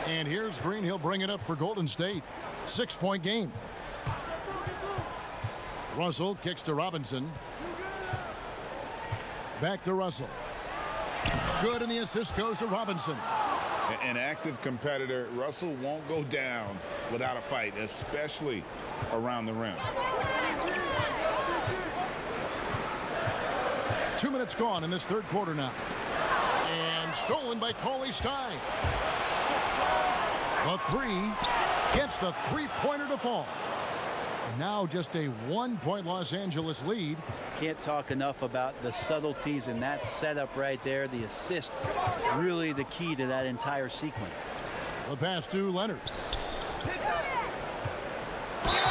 S2: And here's Green. He'll bring it up for Golden State. 6-point game. Russell kicks to Robinson. Back to Russell. Good, and the assist goes to Robinson.
S1: An active competitor. Russell won't go down without a fight, especially around the rim.
S2: 2 minutes gone in this third quarter now. And stolen by Cauley Stein. The 3 gets the three-pointer to fall. Now just a 1-point Los Angeles lead.
S4: Can't talk enough about the subtleties in that setup right there. The assist, really the key to that entire sequence.
S2: The pass to Leonard.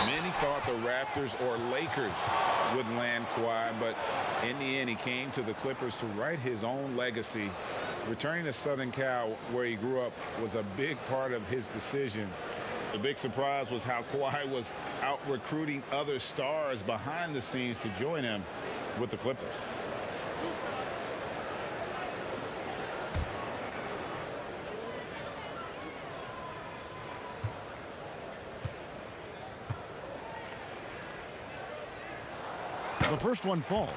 S1: Many thought the Raptors or Lakers would land Kawhi, but in the end, he came to the Clippers to write his own legacy. Returning to Southern Cal, where he grew up, was a big part of his decision. The big surprise was how Kawhi was out recruiting other stars behind the scenes to join him with the Clippers.
S2: The first one falls.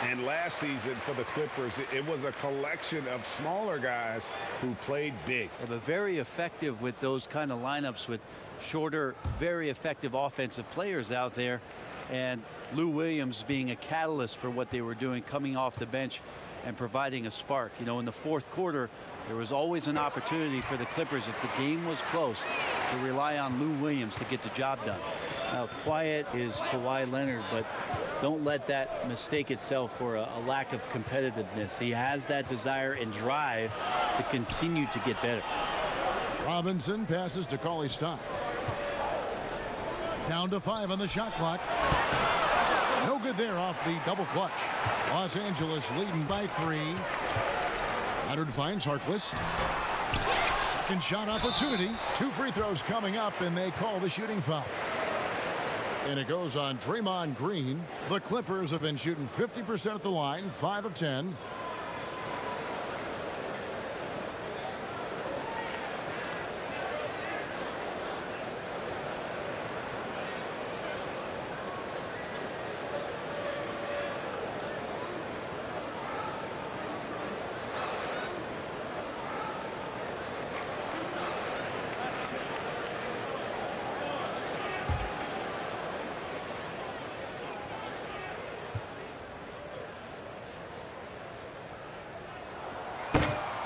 S1: And last season for the Clippers, it was a collection of smaller guys who played big.
S4: Yeah, but very effective with those kind of lineups with shorter, very effective offensive players out there. And Lou Williams being a catalyst for what they were doing, coming off the bench and providing a spark. You know, in the fourth quarter, there was always an opportunity for the Clippers, if the game was close, to rely on Lou Williams to get the job done. Now, quiet is Kawhi Leonard, but don't let that mistake itself for a lack of competitiveness. He has that desire and drive to continue to get better.
S2: Robinson passes to Cauley Stein. Down to 5 on the shot clock. No good there off the double clutch. Los Angeles leading by 3. Leonard finds Harkless. Second shot opportunity. 2 free throws coming up, and they call the shooting foul. And it goes on Draymond Green. The Clippers have been shooting 50% at the line, 5 of 10.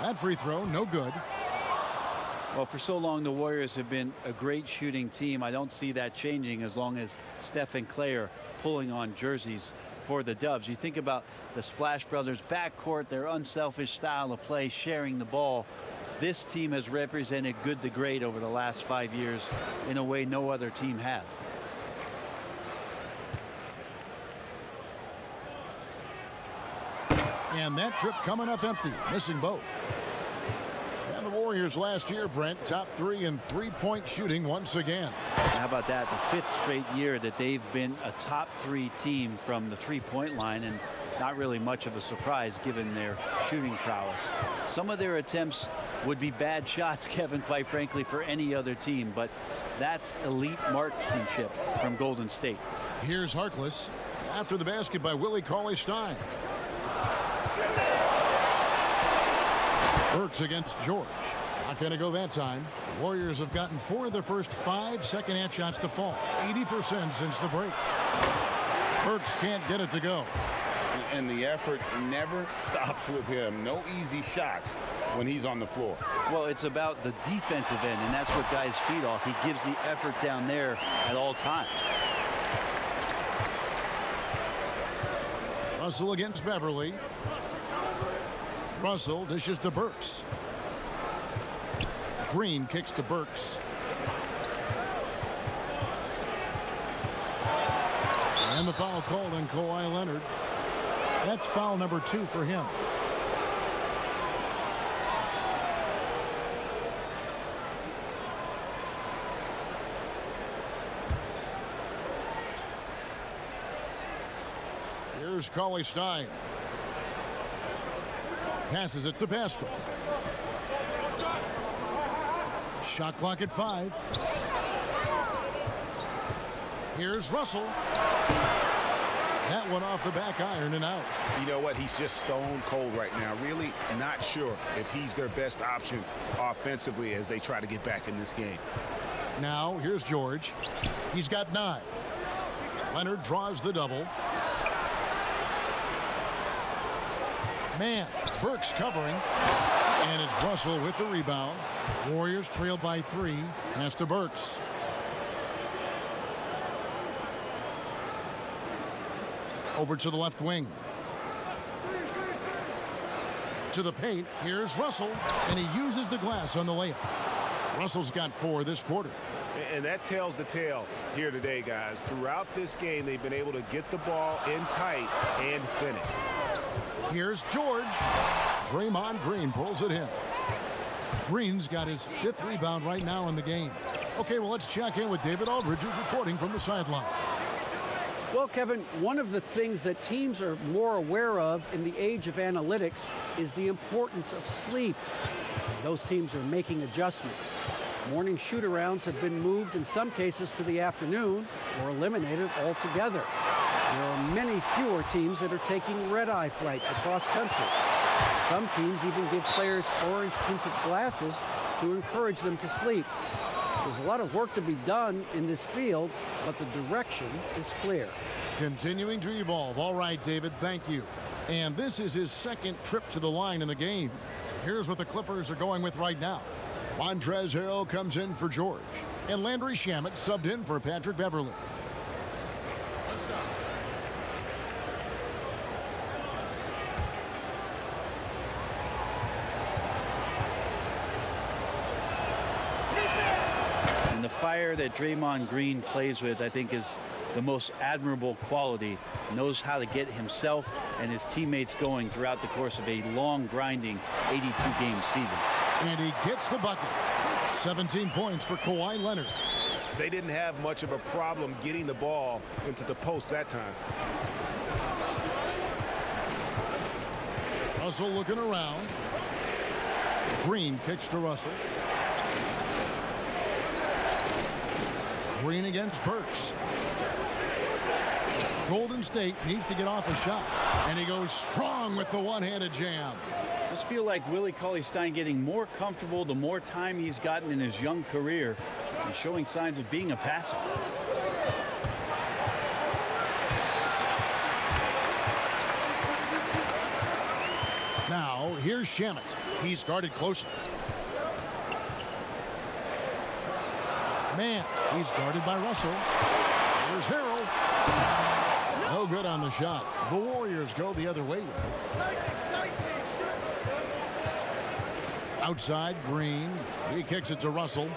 S2: That free throw, no good.
S4: Well, for so long, the Warriors have been a great shooting team. I don't see that changing as long as Steph and Clay are pulling on jerseys for the Dubs. You think about the Splash Brothers backcourt, their unselfish style of play, sharing the ball. This team has represented good to great over the last 5 years in a way no other team has.
S2: And that trip coming up empty, missing both. And the Warriors last year, Brent, top 3 in three-point shooting once again.
S4: How about that? The 5th straight year that they've been a top 3 team from the three-point line. And not really much of a surprise given their shooting prowess. Some of their attempts would be bad shots, Kevin, quite frankly, for any other team, but that's elite marksmanship from Golden State.
S2: Here's Harkless after the basket by Willie Cauley-Stein. Burks against George. Not going to go that time. The Warriors have gotten 4 of their first 5 second-half shots to fall. 80% since the break. Burks can't get it to go.
S3: And the effort never stops with him. No easy shots when he's on the floor.
S4: Well, it's about the defensive end, and that's what guys feed off. He gives the effort down there at all times.
S2: Russell against Beverley. Russell dishes to Burks. Green kicks to Burks. And the foul called on Kawhi Leonard. That's foul number 2 for him. Here's Cauley-Stein. Passes it to Pascal. Shot clock at 5. Here's Russell. That one off the back iron and out.
S3: You know what? He's just stone cold right now. Really not sure if he's their best option offensively as they try to get back in this game.
S2: Now here's George. He's got 9. Leonard draws the double. Man, Burks covering. And it's Russell with the rebound. Warriors trail by 3. Pass to Burks. Over to the left wing. To the paint. Here's Russell. And he uses the glass on the layup. Russell's got 4 this quarter.
S3: And that tells the tale here today, guys. Throughout this game, they've been able to get the ball in tight and finish.
S2: Here's George. Draymond Green pulls it in. Green's got his 5th rebound right now in the game. Okay, well, let's check in with David Aldridge, who's reporting from the sideline.
S5: Well, Kevin, one of the things that teams are more aware of in the age of analytics is the importance of sleep. Those teams are making adjustments. Morning shoot-arounds have been moved in some cases to the afternoon or eliminated altogether. There are many fewer teams that are taking red-eye flights across country. Some teams even give players orange-tinted glasses to encourage them to sleep. There's a lot of work to be done in this field, but the direction is clear.
S2: Continuing to evolve. All right, David, thank you. And this is his 2nd trip to the line in the game. Here's what the Clippers are going with right now. Montrezl Harrell comes in for George. And Landry Shamet subbed in for Patrick Beverley.
S4: And the fire that Draymond Green plays with, I think, is the most admirable quality. Knows how to get himself and his teammates going throughout the course of a long, grinding 82-game season.
S2: And he gets the bucket. 17 points for Kawhi Leonard.
S3: They didn't have much of a problem getting the ball into the post that time.
S2: Russell looking around. Green kicks to Russell. Green against Burks. Golden State needs to get off a shot. And he goes strong with the one-handed jam.
S4: Just feel like Willie Cauley-Stein getting more comfortable the more time he's gotten in his young career and showing signs of being a passer.
S2: Now, here's Shamet. He's guarded closely. Man, he's guarded by Russell. Here's Harrell. No good on the shot. The Warriors go the other way with it. Outside, Green. He kicks it to Russell.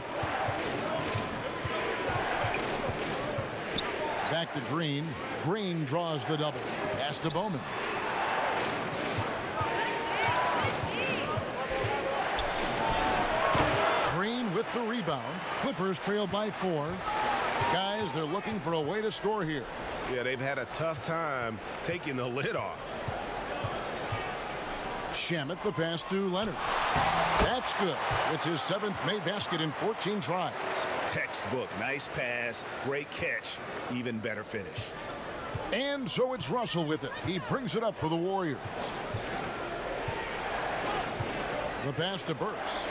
S2: Back to Green. Green draws the double. Pass to Bowman. Green with the rebound. Clippers trail by 4. Guys, they're looking for a way to score here.
S3: Yeah, they've had a tough time taking the lid off.
S2: Shamet, the pass to Leonard. That's good. It's his 7th made basket in 14 tries.
S13: Textbook. Nice pass. Great catch. Even better finish.
S2: And so it's Russell with it. He brings it up for the Warriors. The pass to Burks.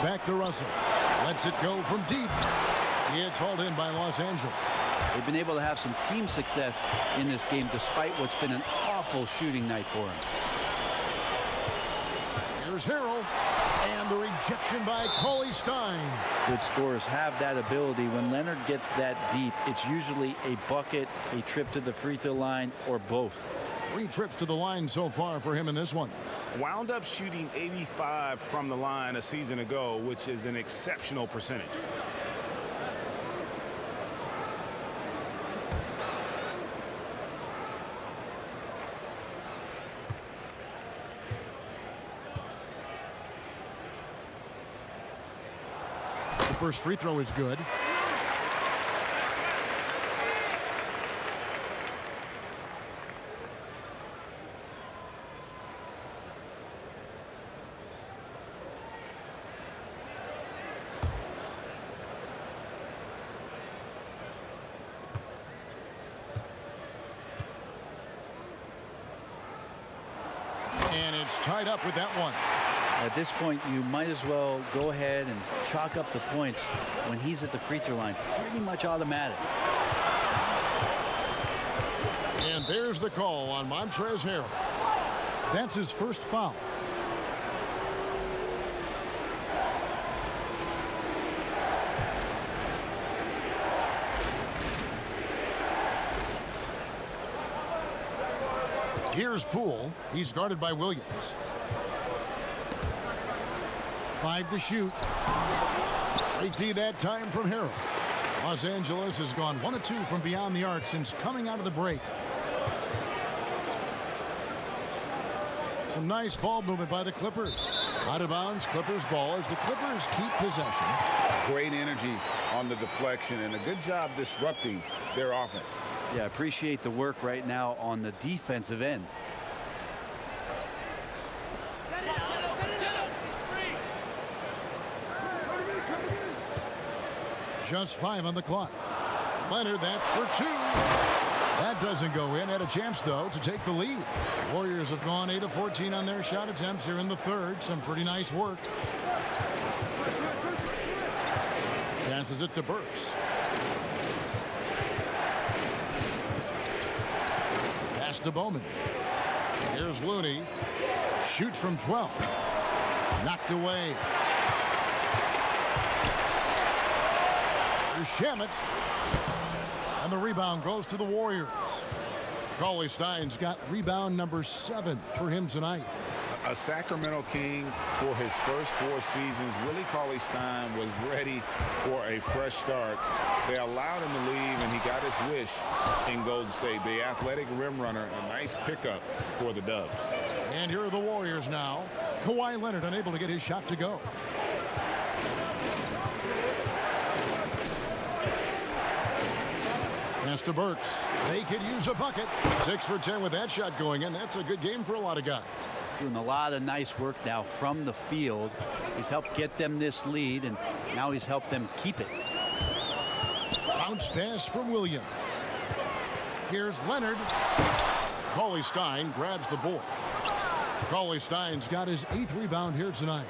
S2: Back to Russell. Lets it go from deep. It's hauled in by Los Angeles.
S4: They've been able to have some team success in this game despite what's been an awful shooting night for him.
S2: Here's Harrell. And the rejection by Cauley Stein.
S4: Good scorers have that ability. When Leonard gets that deep, it's usually a bucket, a trip to the free throw line, or both.
S2: 3 trips to the line so far for him in this one.
S3: Wound up shooting 85 from the line a season ago, which is an exceptional percentage.
S2: The first free throw is good. And it's tied up with that one.
S4: At this point, you might as well go ahead and chalk up the points when he's at the free throw line. Pretty much automatic.
S2: And there's the call on Montrezl Harrell. That's his first foul. Here's Poole. He's guarded by Williams. 5 to shoot. Great D that time from Harrell. Los Angeles has gone 1 of 2 from beyond the arc since coming out of the break. Some nice ball movement by the Clippers. Out of bounds, Clippers ball as the Clippers keep possession.
S3: Great energy on the deflection and a good job disrupting their offense.
S4: Yeah, appreciate the work right now on the defensive end.
S2: Just 5 on the clock. Leonard, that's for 2. That doesn't go in. Had a chance, though, to take the lead. Warriors have gone 8 of 14 on their shot attempts here in the third. Some pretty nice work. Passes it to Burks. Pass to Bowman. Here's Looney. Shoots from 12. Knocked away. Here's Shamet. And the rebound goes to the Warriors. Cauley Stein's got rebound number 7 for him tonight.
S3: A Sacramento King for his first 4 seasons. Willie Cauley-Stein was ready for a fresh start. They allowed him to leave, and he got his wish in Golden State. The athletic rim runner, a nice pickup for the Dubs.
S2: And here are the Warriors now. Kawhi Leonard unable to get his shot to go. Pass to Burks. They could use a bucket. 6 for 10 with that shot going in. That's a good game for a lot of guys.
S4: Doing a lot of nice work now from the field. He's helped get them this lead, and now he's helped them keep it.
S2: Bounce pass from Williams. Here's Leonard. Cauley Stein grabs the board. Cauley Stein's got his 8th rebound here tonight.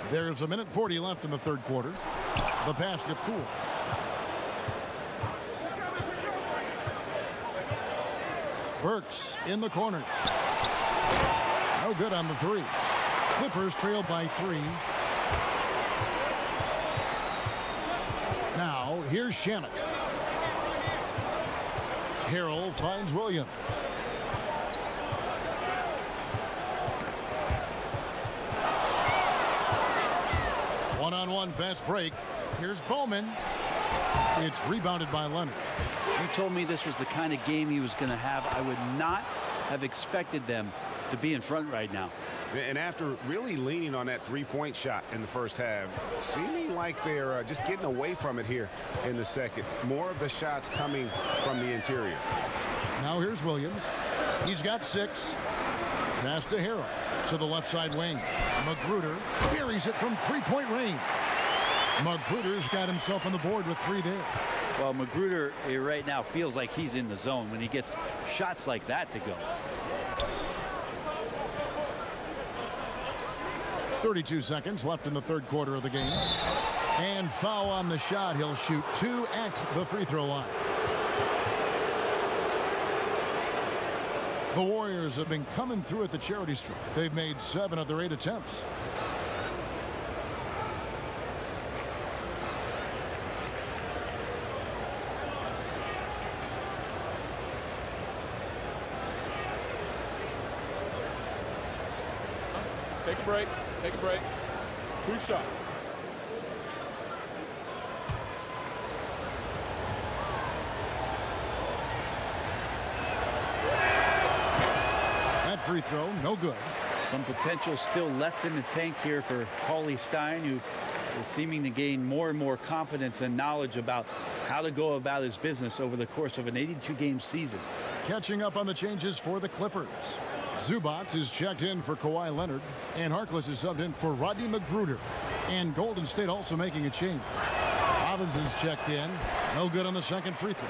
S2: There's 1:40 left in the third quarter. The pass to Poole. Burks in the corner. No good on the 3. Clippers trail by 3. Now here's Shamet. Harrell finds Williams. One-on-one fast break. Here's Bowman. It's rebounded by Leonard.
S4: If you told me this was the kind of game he was going to have, I would not have expected them to be in front right now.
S3: And after really leaning on that three-point shot in the first half, seeming like they're just getting away from it here in the second. More of the shots coming from the interior.
S2: Now here's Williams. He's got 6. Pass to Harrell to the left side wing. Magruder buries it from three-point range. Magruder's got himself on the board with 3 there.
S4: Well, Magruder right now feels like he's in the zone when he gets shots like that to go.
S2: 32 seconds left in the third quarter of the game. And foul on the shot. He'll shoot 2 at the free throw line. The Warriors have been coming through at the charity stripe. They've made 7 of their 8 attempts.
S6: Take a break. Take a break. 2 shots.
S2: That free throw, no good.
S4: Some potential still left in the tank here for Cauley Stein, who is seeming to gain more and more confidence and knowledge about how to go about his business over the course of an 82-game season.
S2: Catching up on the changes for the Clippers. Zubac is checked in for Kawhi Leonard, and Harkless is subbed in for Rodney Magruder. And Golden State also making a change. Robinson's checked in. No good on the second free throw.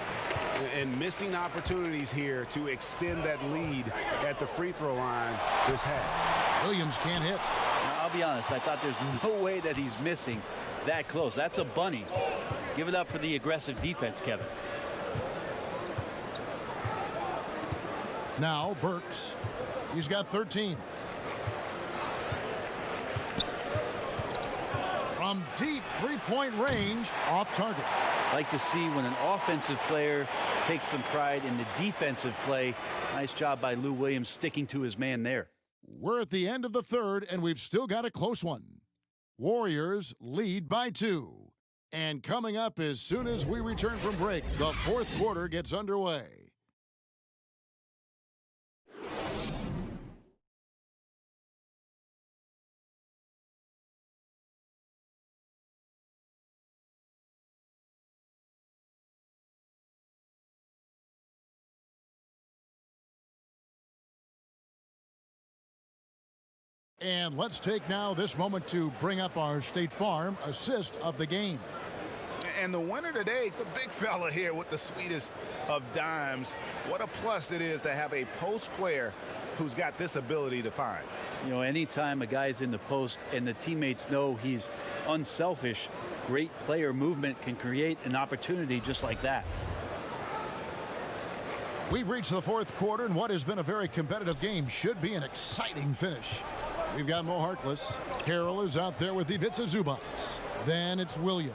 S3: And missing opportunities here to extend that lead at the free throw line this half.
S2: Williams can't hit.
S4: Now, I'll be honest, I thought there's no way that he's missing that close. That's a bunny. Give it up for the aggressive defense, Kevin.
S2: Now Burks. He's got 13. From deep three-point range, off target.
S4: Like to see when an offensive player takes some pride in the defensive play. Nice job by Lou Williams sticking to his man there.
S2: We're at the end of the third, and we've still got a close one. Warriors lead by 2. And coming up as soon as we return from break, the fourth quarter gets underway. And let's take now this moment to bring up our State Farm assist of the game.
S13: And the winner today, the big fella here with the sweetest of dimes. What a plus it is to have a post player who's got this ability to find.
S4: You know, anytime a guy's in the post and the teammates know he's unselfish, great player movement can create an opportunity just like that.
S2: We've reached the fourth quarter, and what has been a very competitive game should be an exciting finish. We've got Mo Harkless. Harrell is out there with Ivica Zubac. Then it's Williams.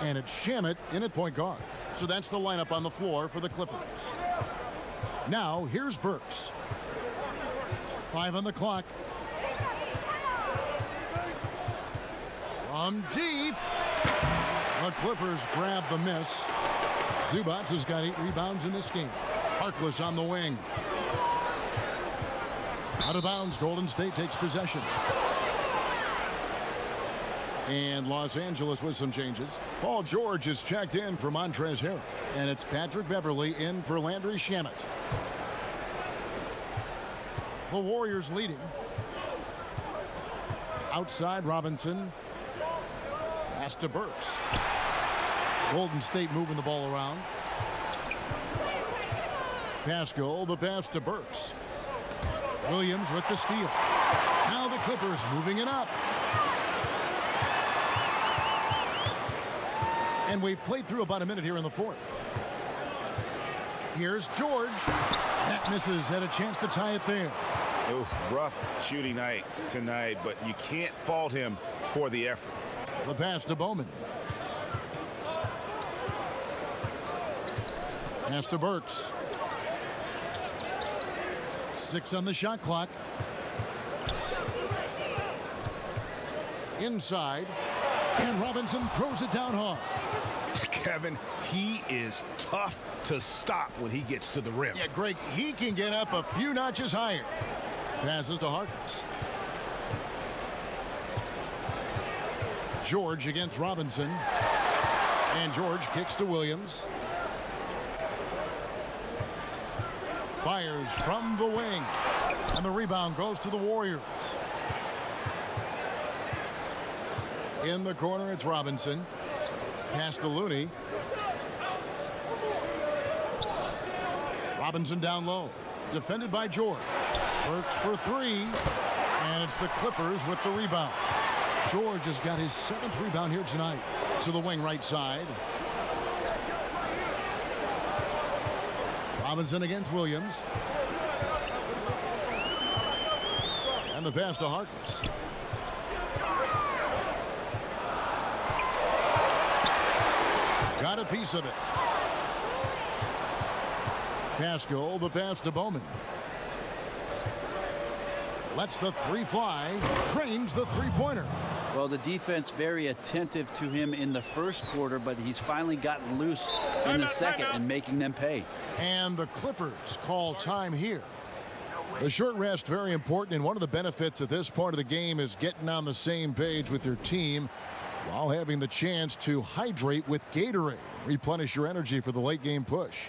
S2: And it's Shamet in at point guard. So that's the lineup on the floor for the Clippers. Now, here's Burks. 5 on the clock. From deep. The Clippers grab the miss. Zubac has got 8 rebounds in this game. Harkless on the wing. Out of bounds, Golden State takes possession. And Los Angeles with some changes. Paul George is checked in for Montrezl Harrell. And it's Patrick Beverley in for Landry Shamet. The Warriors leading. Outside, Robinson. Pass to Burks. Golden State moving the ball around. Pascal, the pass to Burks. Williams with the steal. Now the Clippers moving it up. And we've played through about a minute here in the fourth. Here's George. That misses. Had a chance to tie it there.
S13: Oof, rough shooting night tonight, but you can't fault him for the effort.
S2: The pass to Bowman. Pass to Burks. 6 on the shot clock. Inside. And Robinson throws it down hard.
S13: Kevin, he is tough to stop when he gets to the rim.
S2: Yeah, Greg, he can get up a few notches higher. Passes to Harkless. George against Robinson. And George kicks to Williams. Fires from the wing. And the rebound goes to the Warriors. In the corner, it's Robinson. Pass to Looney. Robinson down low. Defended by George. Works for three. And it's the Clippers with the rebound. George has got his 7th rebound here tonight. To the wing right side. Robinson against Williams. And the pass to Harkless. Got a piece of it. Pascal, the pass to Bowman. Lets the three fly. Trains the three-pointer.
S4: Well, the defense very attentive to him in the first quarter, but he's finally gotten loose in the second and making them pay.
S2: And the Clippers call time here. The short rest very important, and one of the benefits at this part of the game is getting on the same page with your team while having the chance to hydrate with Gatorade. Replenish your energy for the late game push.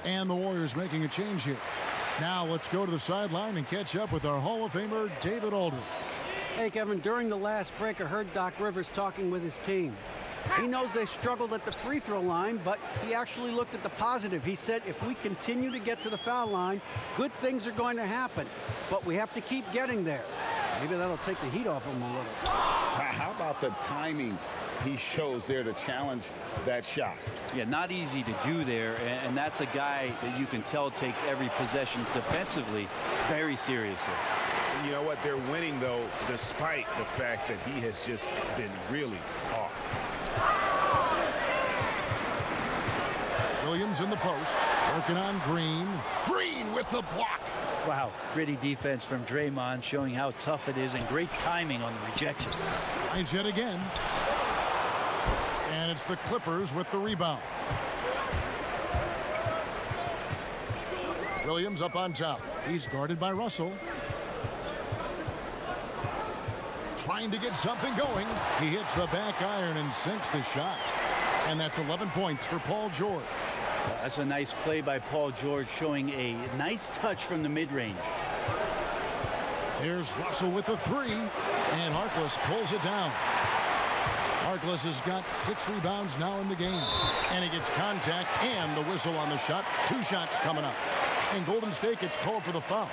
S2: And the Warriors making a change here. Now let's go to the sideline and catch up with our Hall of Famer, David Aldridge.
S5: Hey, Kevin, during the last break, I heard Doc Rivers talking with his team. He knows they struggled at the free throw line, but he actually looked at the positive. He said, if we continue to get to the foul line, good things are going to happen. But we have to keep getting there. Maybe that'll take the heat off him a little.
S3: How about the timing he shows there to challenge that shot?
S4: Yeah, not easy to do there, and that's a guy that you can tell takes every possession defensively very seriously.
S13: You know what? They're winning, though, despite the fact that he has just been really off.
S2: Williams in the post, working on Green. Green with the block.
S4: Wow, gritty defense from Draymond, showing how tough it is, and great timing on the rejection.
S2: Tries yet again. And it's the Clippers with the rebound. Williams up on top. He's guarded by Russell. Trying to get something going. He hits the back iron and sinks the shot. And that's 11 points for Paul George.
S4: That's a nice play by Paul George, showing a nice touch from the mid-range.
S2: Here's Russell with the three. And Harkless pulls it down. Harkless has got 6 rebounds now in the game. And he gets contact and the whistle on the shot. 2 shots coming up. And Golden State gets called for the foul.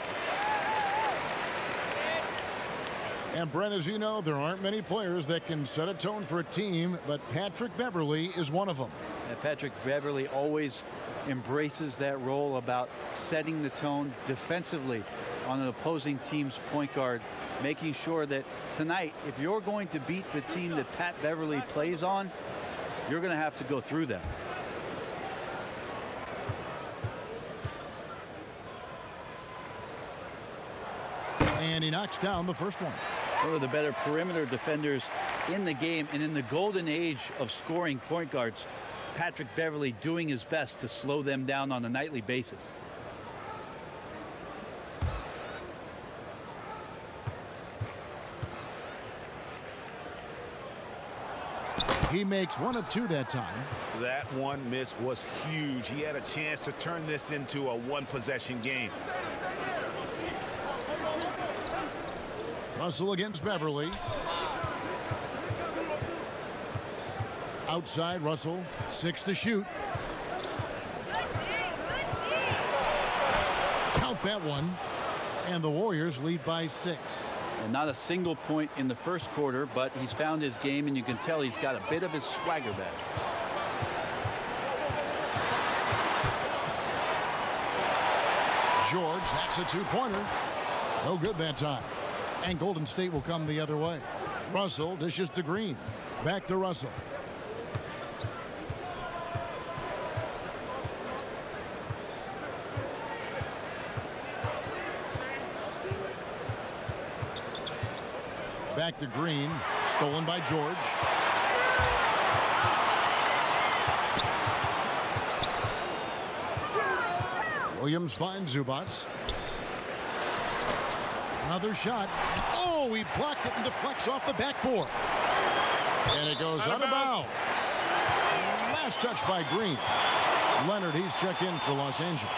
S2: And Brent, as you know, there aren't many players that can set a tone for a team, but Patrick Beverley is one of them.
S4: And Patrick Beverley always embraces that role about setting the tone defensively on an opposing team's point guard, making sure that tonight, if you're going to beat the team that Pat Beverley plays on, you're going to have to go through them.
S2: And he knocks down the first one.
S4: One of the better perimeter defenders in the game, and in the golden age of scoring point guards, Patrick Beverley doing his best to slow them down on a nightly basis.
S2: He makes 1 of 2 that time.
S13: That one miss was huge. He had a chance to turn this into a one-possession game.
S2: Russell against Beverley. Outside Russell, 6 to shoot. Count that one. And the Warriors lead by 6.
S4: And not a single point in the first quarter, but he's found his game, and you can tell he's got a bit of his swagger back.
S2: George, that's a two-pointer. No good that time. And Golden State will come the other way. Russell dishes to Green. Back to Russell. Back to Green. Stolen by George. Williams finds Zubats. Another shot. Oh, he blocked it and deflects off the backboard. And it goes out of bounds. Last touch by Green. Leonard, he's checked in for Los Angeles.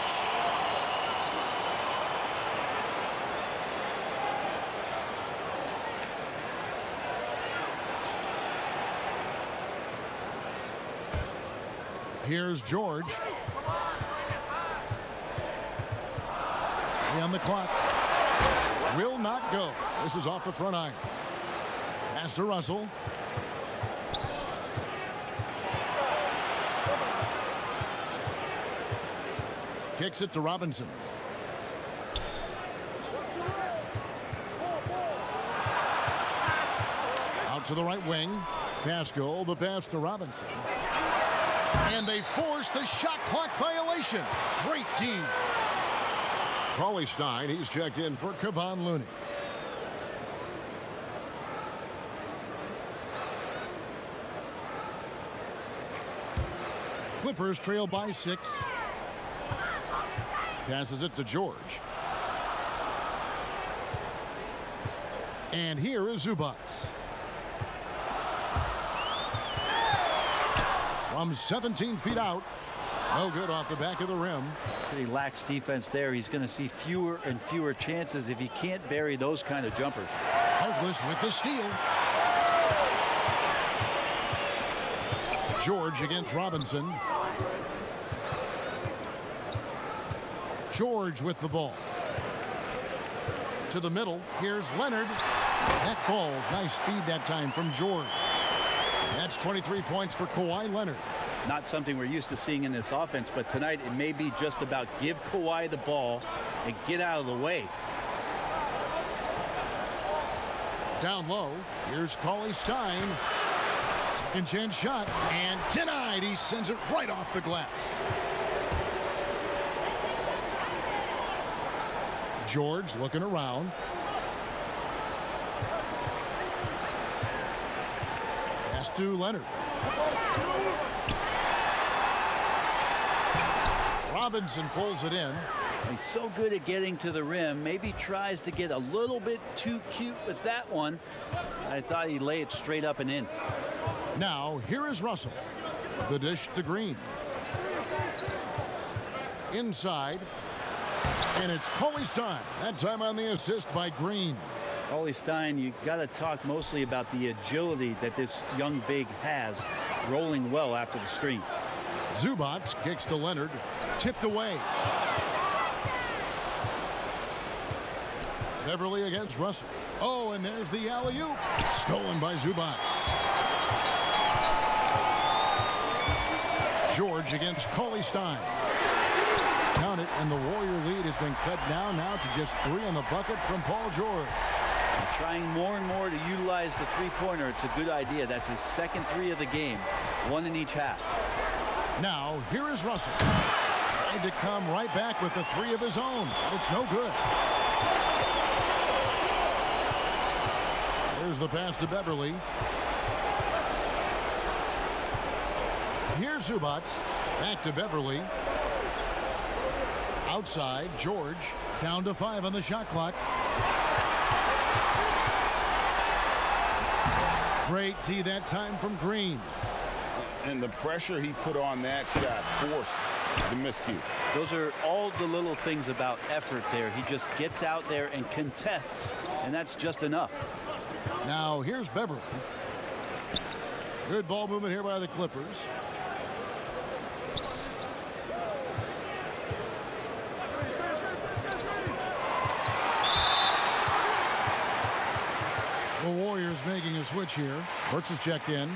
S2: Here's George. On the clock. Will not go. This is off the front iron. Pass to Russell. Kicks it to Robinson. Out to the right wing. Pascal, the pass to Robinson. And they force the shot clock violation. Great team. Cauley Stein, he's checked in for Kevon Looney. Clippers trail by 6. Passes it to George. And here is Zubats. From 17 feet out. No good off the back of the rim.
S4: Pretty lax defense there. He's going to see fewer and fewer chances if he can't bury those kind of jumpers.
S2: Douglas with the steal. George against Robinson. George with the ball. To the middle. Here's Leonard. That falls. Nice feed that time from George. That's 23 points for Kawhi Leonard.
S4: Not something we're used to seeing in this offense, but tonight it may be just about give Kawhi the ball and get out of the way.
S2: Down low, here's Cauley Stein. Second chance shot, and denied. He sends it right off the glass. George looking around. Pass to Leonard. Robinson pulls it in.
S4: He's so good at getting to the rim. Maybe tries to get a little bit too cute with that one. I thought he'd lay it straight up and in.
S2: Now, here is Russell. The dish to Green. Inside. And it's Cauley Stein. That time on the assist by Green.
S4: Cauley Stein, you got to talk mostly about the agility that this young big has, rolling well after the screen.
S2: Zubats kicks to Leonard. Tipped away. Beverley against Russell. Oh, and there's the alley-oop. Stolen by Zubats. George against Cauley Stein. Count it, and the Warrior lead has been cut down now to just 3 on the bucket from Paul George.
S4: Trying more and more to utilize the three-pointer. It's a good idea. That's his second 3 of the game. 1 in each half.
S2: Now, here is Russell. Trying to come right back with the 3 of his own. It's no good. There's the pass to Beverley. Here's Zubats. Back to Beverley. Outside, George. Down to 5 on the shot clock. Great tee that time from Green.
S1: And the pressure he put on that shot forced the miscue.
S4: Those are all the little things about effort there. He just gets out there and contests, and that's just enough.
S2: Now, here's Beverley. Good ball movement here by the Clippers. The Warriors making a switch here. Burks is checked in.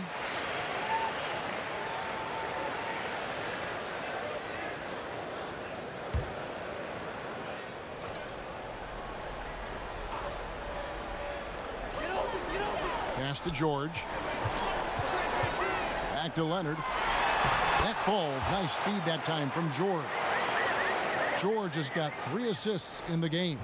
S2: Pass to George. Back to Leonard. That falls. Nice feed that time from George. George has got 3 assists in the game.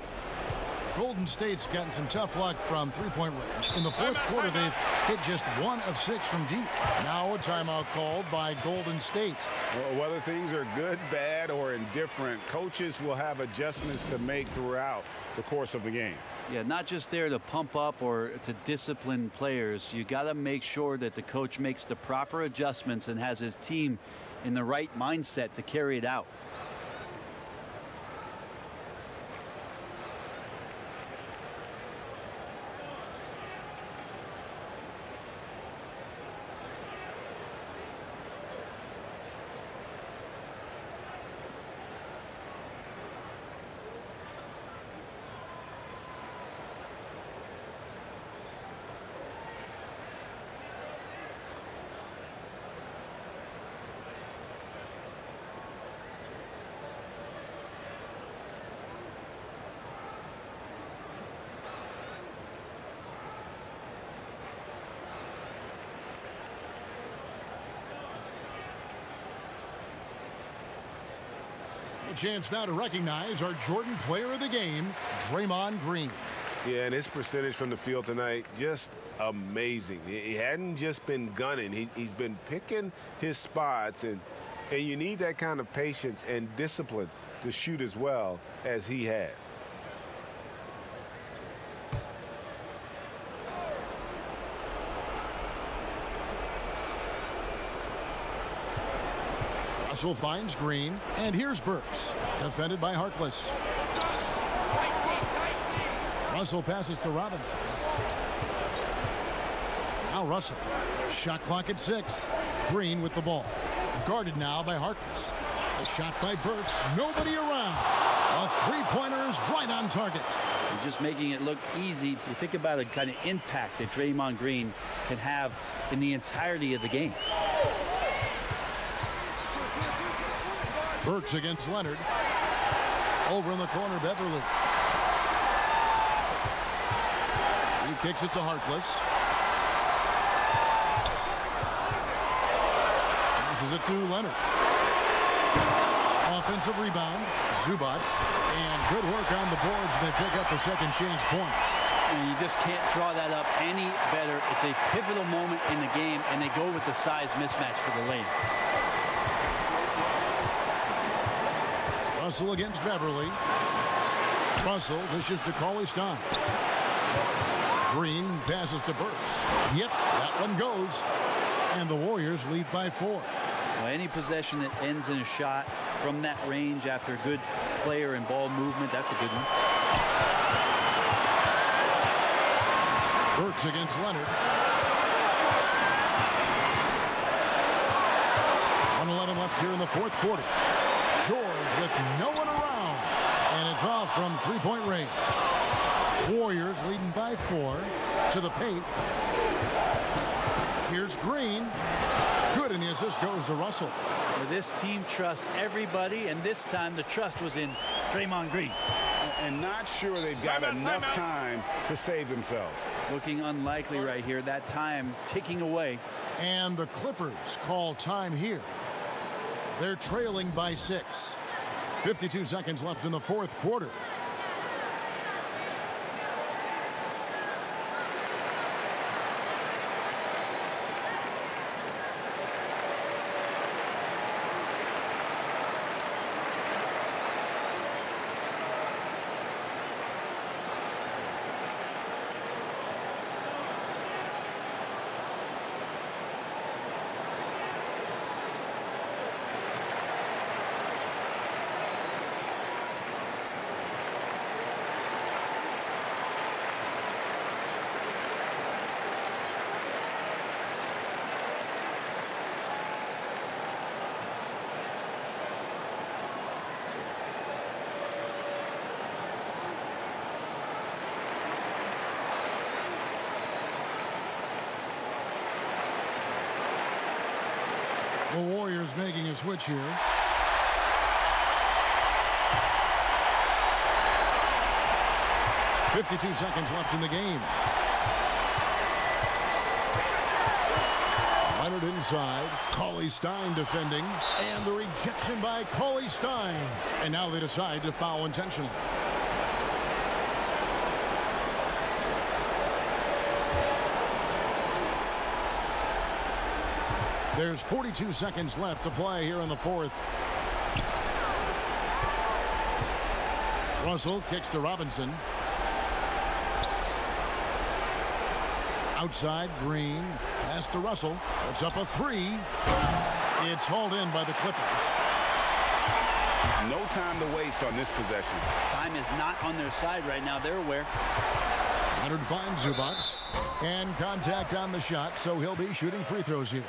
S2: Golden State's gotten some tough luck from three-point range. In the fourth quarter, they've hit just 1 of 6 from deep. Now a timeout called by Golden State.
S3: Well, whether things are good, bad, or indifferent, coaches will have adjustments to make throughout the course of the game.
S4: Yeah, not just there to pump up or to discipline players. You got to make sure that the coach makes the proper adjustments and has his team in the right mindset to carry it out.
S2: Chance now to recognize our Jordan player of the game, Draymond Green.
S3: Yeah, and his percentage from the field tonight, just amazing. He hadn't just been gunning. He's been picking his spots, and you need that kind of patience and discipline to shoot as well as he has.
S2: Russell finds Green, and here's Burks, defended by Harkless. Russell passes to Robinson. Now Russell. Shot clock at 6. Green with the ball. Guarded now by Harkless. A shot by Burks. Nobody around. A three-pointer is right on target.
S4: You're just making it look easy. You think about the kind of impact that Draymond Green can have in the entirety of the game.
S2: Burks against Leonard. Over in the corner, Beverley. He kicks it to Harkless. Passes it to Leonard. Offensive rebound. Zubats. And good work on the boards. They pick up the second chance points.
S4: And you just can't draw that up any better. It's a pivotal moment in the game, and they go with the size mismatch for the lane.
S2: Russell against Beverley. Russell dishes to Stein. Green passes to Burks. Yep, that one goes. And the Warriors lead by 4.
S4: Well, any possession that ends in a shot from that range after a good player and ball movement, that's a good one.
S2: Burks against Leonard. 1:11 left here in the fourth quarter. George with no one around. And it's off from three-point range. Warriors leading by 4 to the paint. Here's Green. Good, and the assist goes to Russell.
S4: Well, this team trusts everybody, and this time the trust was in Draymond Green.
S3: And not sure they've got enough time to save themselves.
S4: Looking unlikely right here. That time ticking away.
S2: And the Clippers call time here. They're trailing by 6. 52 seconds left in the fourth quarter. The Warriors making a switch here. .52 seconds left in the game. Leonard inside. Cauley Stein defending. And the rejection by Cauley Stein. And now they decide to foul intentionally. There's 42 seconds left to play here in the fourth. Russell kicks to Robinson. Outside, Green. Pass to Russell. It's up a three. It's hauled in by the Clippers.
S3: No time to waste on this possession.
S4: Time is not on their side right now. They're aware.
S2: Leonard finds Zubac. And contact on the shot, so he'll be shooting free throws here.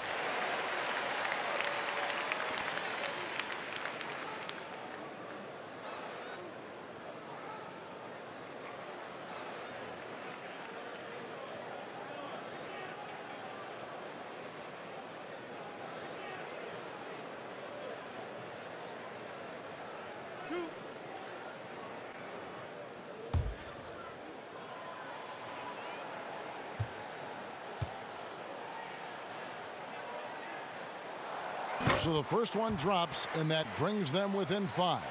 S2: So the first one drops, and that brings them within 5.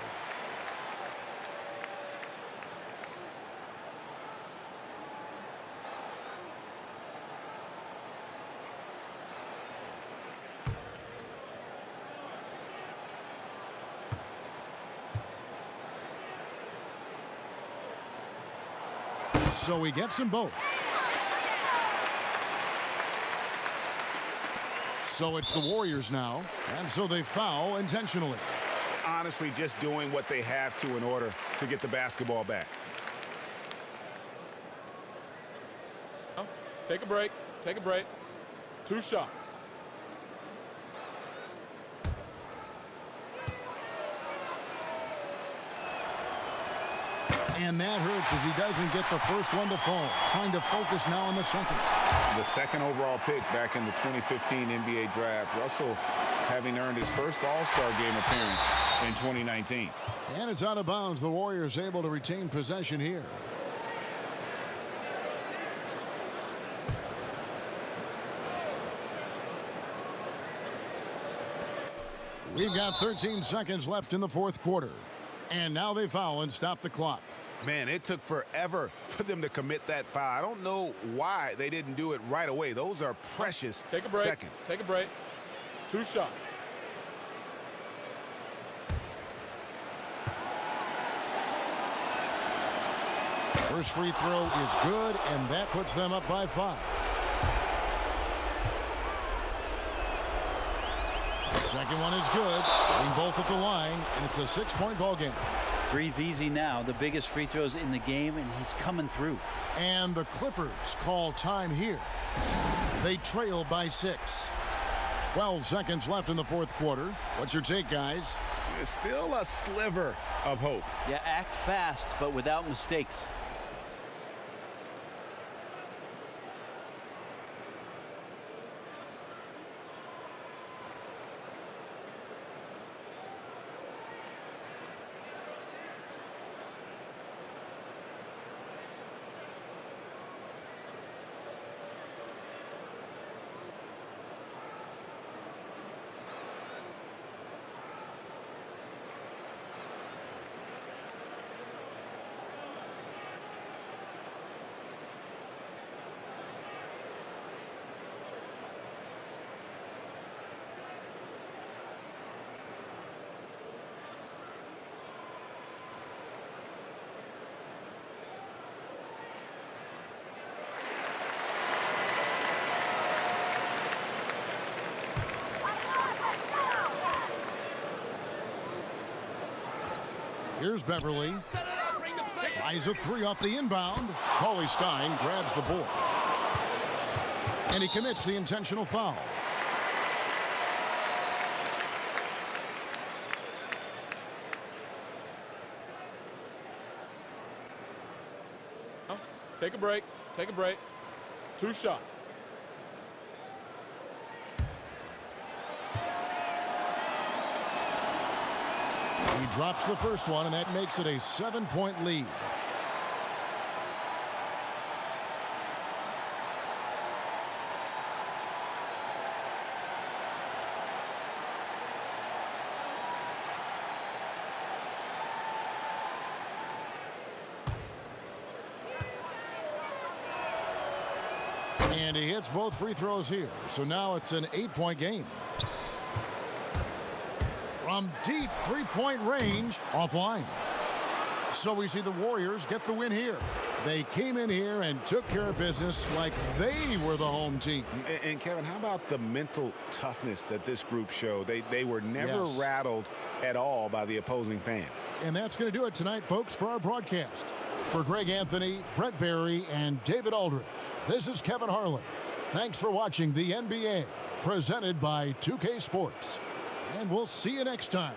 S2: So he gets them both. So it's the Warriors now, and so they foul intentionally.
S13: Honestly, just doing what they have to in order to get the basketball back.
S6: Take a break. Take a break. 2 shots.
S2: And that hurts as he doesn't get the first one to fall. Trying to focus now on the second.
S3: The second overall pick back in the 2015 NBA draft. Russell having earned his first All-Star game appearance in 2019.
S2: And it's out of bounds. The Warriors able to retain possession here. We've got 13 seconds left in the fourth quarter. And now they foul and stop the clock.
S13: Man, it took forever for them to commit that foul. I don't know why they didn't do it right away. Those are precious
S6: Take a break.
S13: seconds.
S6: Take a break. 2 shots.
S2: First free throw is good, and that puts them up by 5. The second one is good. Getting both at the line, and it's a 6-point ball game.
S4: Breathe easy now. The biggest free throws in the game, and he's coming through.
S2: And the Clippers call time here. They trail by 6. 12 seconds left in the fourth quarter. What's your take, guys?
S3: There's still a sliver of hope.
S4: Yeah, act fast, but without mistakes.
S2: Here's Beverley. Tries a 3 off the inbound. Cauley Stein grabs the board. And he commits the intentional foul.
S6: Take a break. Take a break. 2 shots.
S2: He drops the first one, and that makes it a 7-point lead. And he hits both free throws here. So now it's an 8-point game. From deep three-point range, offline. So we see the Warriors get the win here. They came in here and took care of business like they were the home team.
S3: And Kevin, how about the mental toughness that this group showed? They were never rattled at all by the opposing fans.
S2: And that's going to do it tonight, folks, for our broadcast. For Greg Anthony, Brett Barry, and David Aldridge, this is Kevin Harlan. Thanks for watching the NBA, presented by 2K Sports. And we'll see you next time.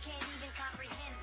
S14: can't even comprehend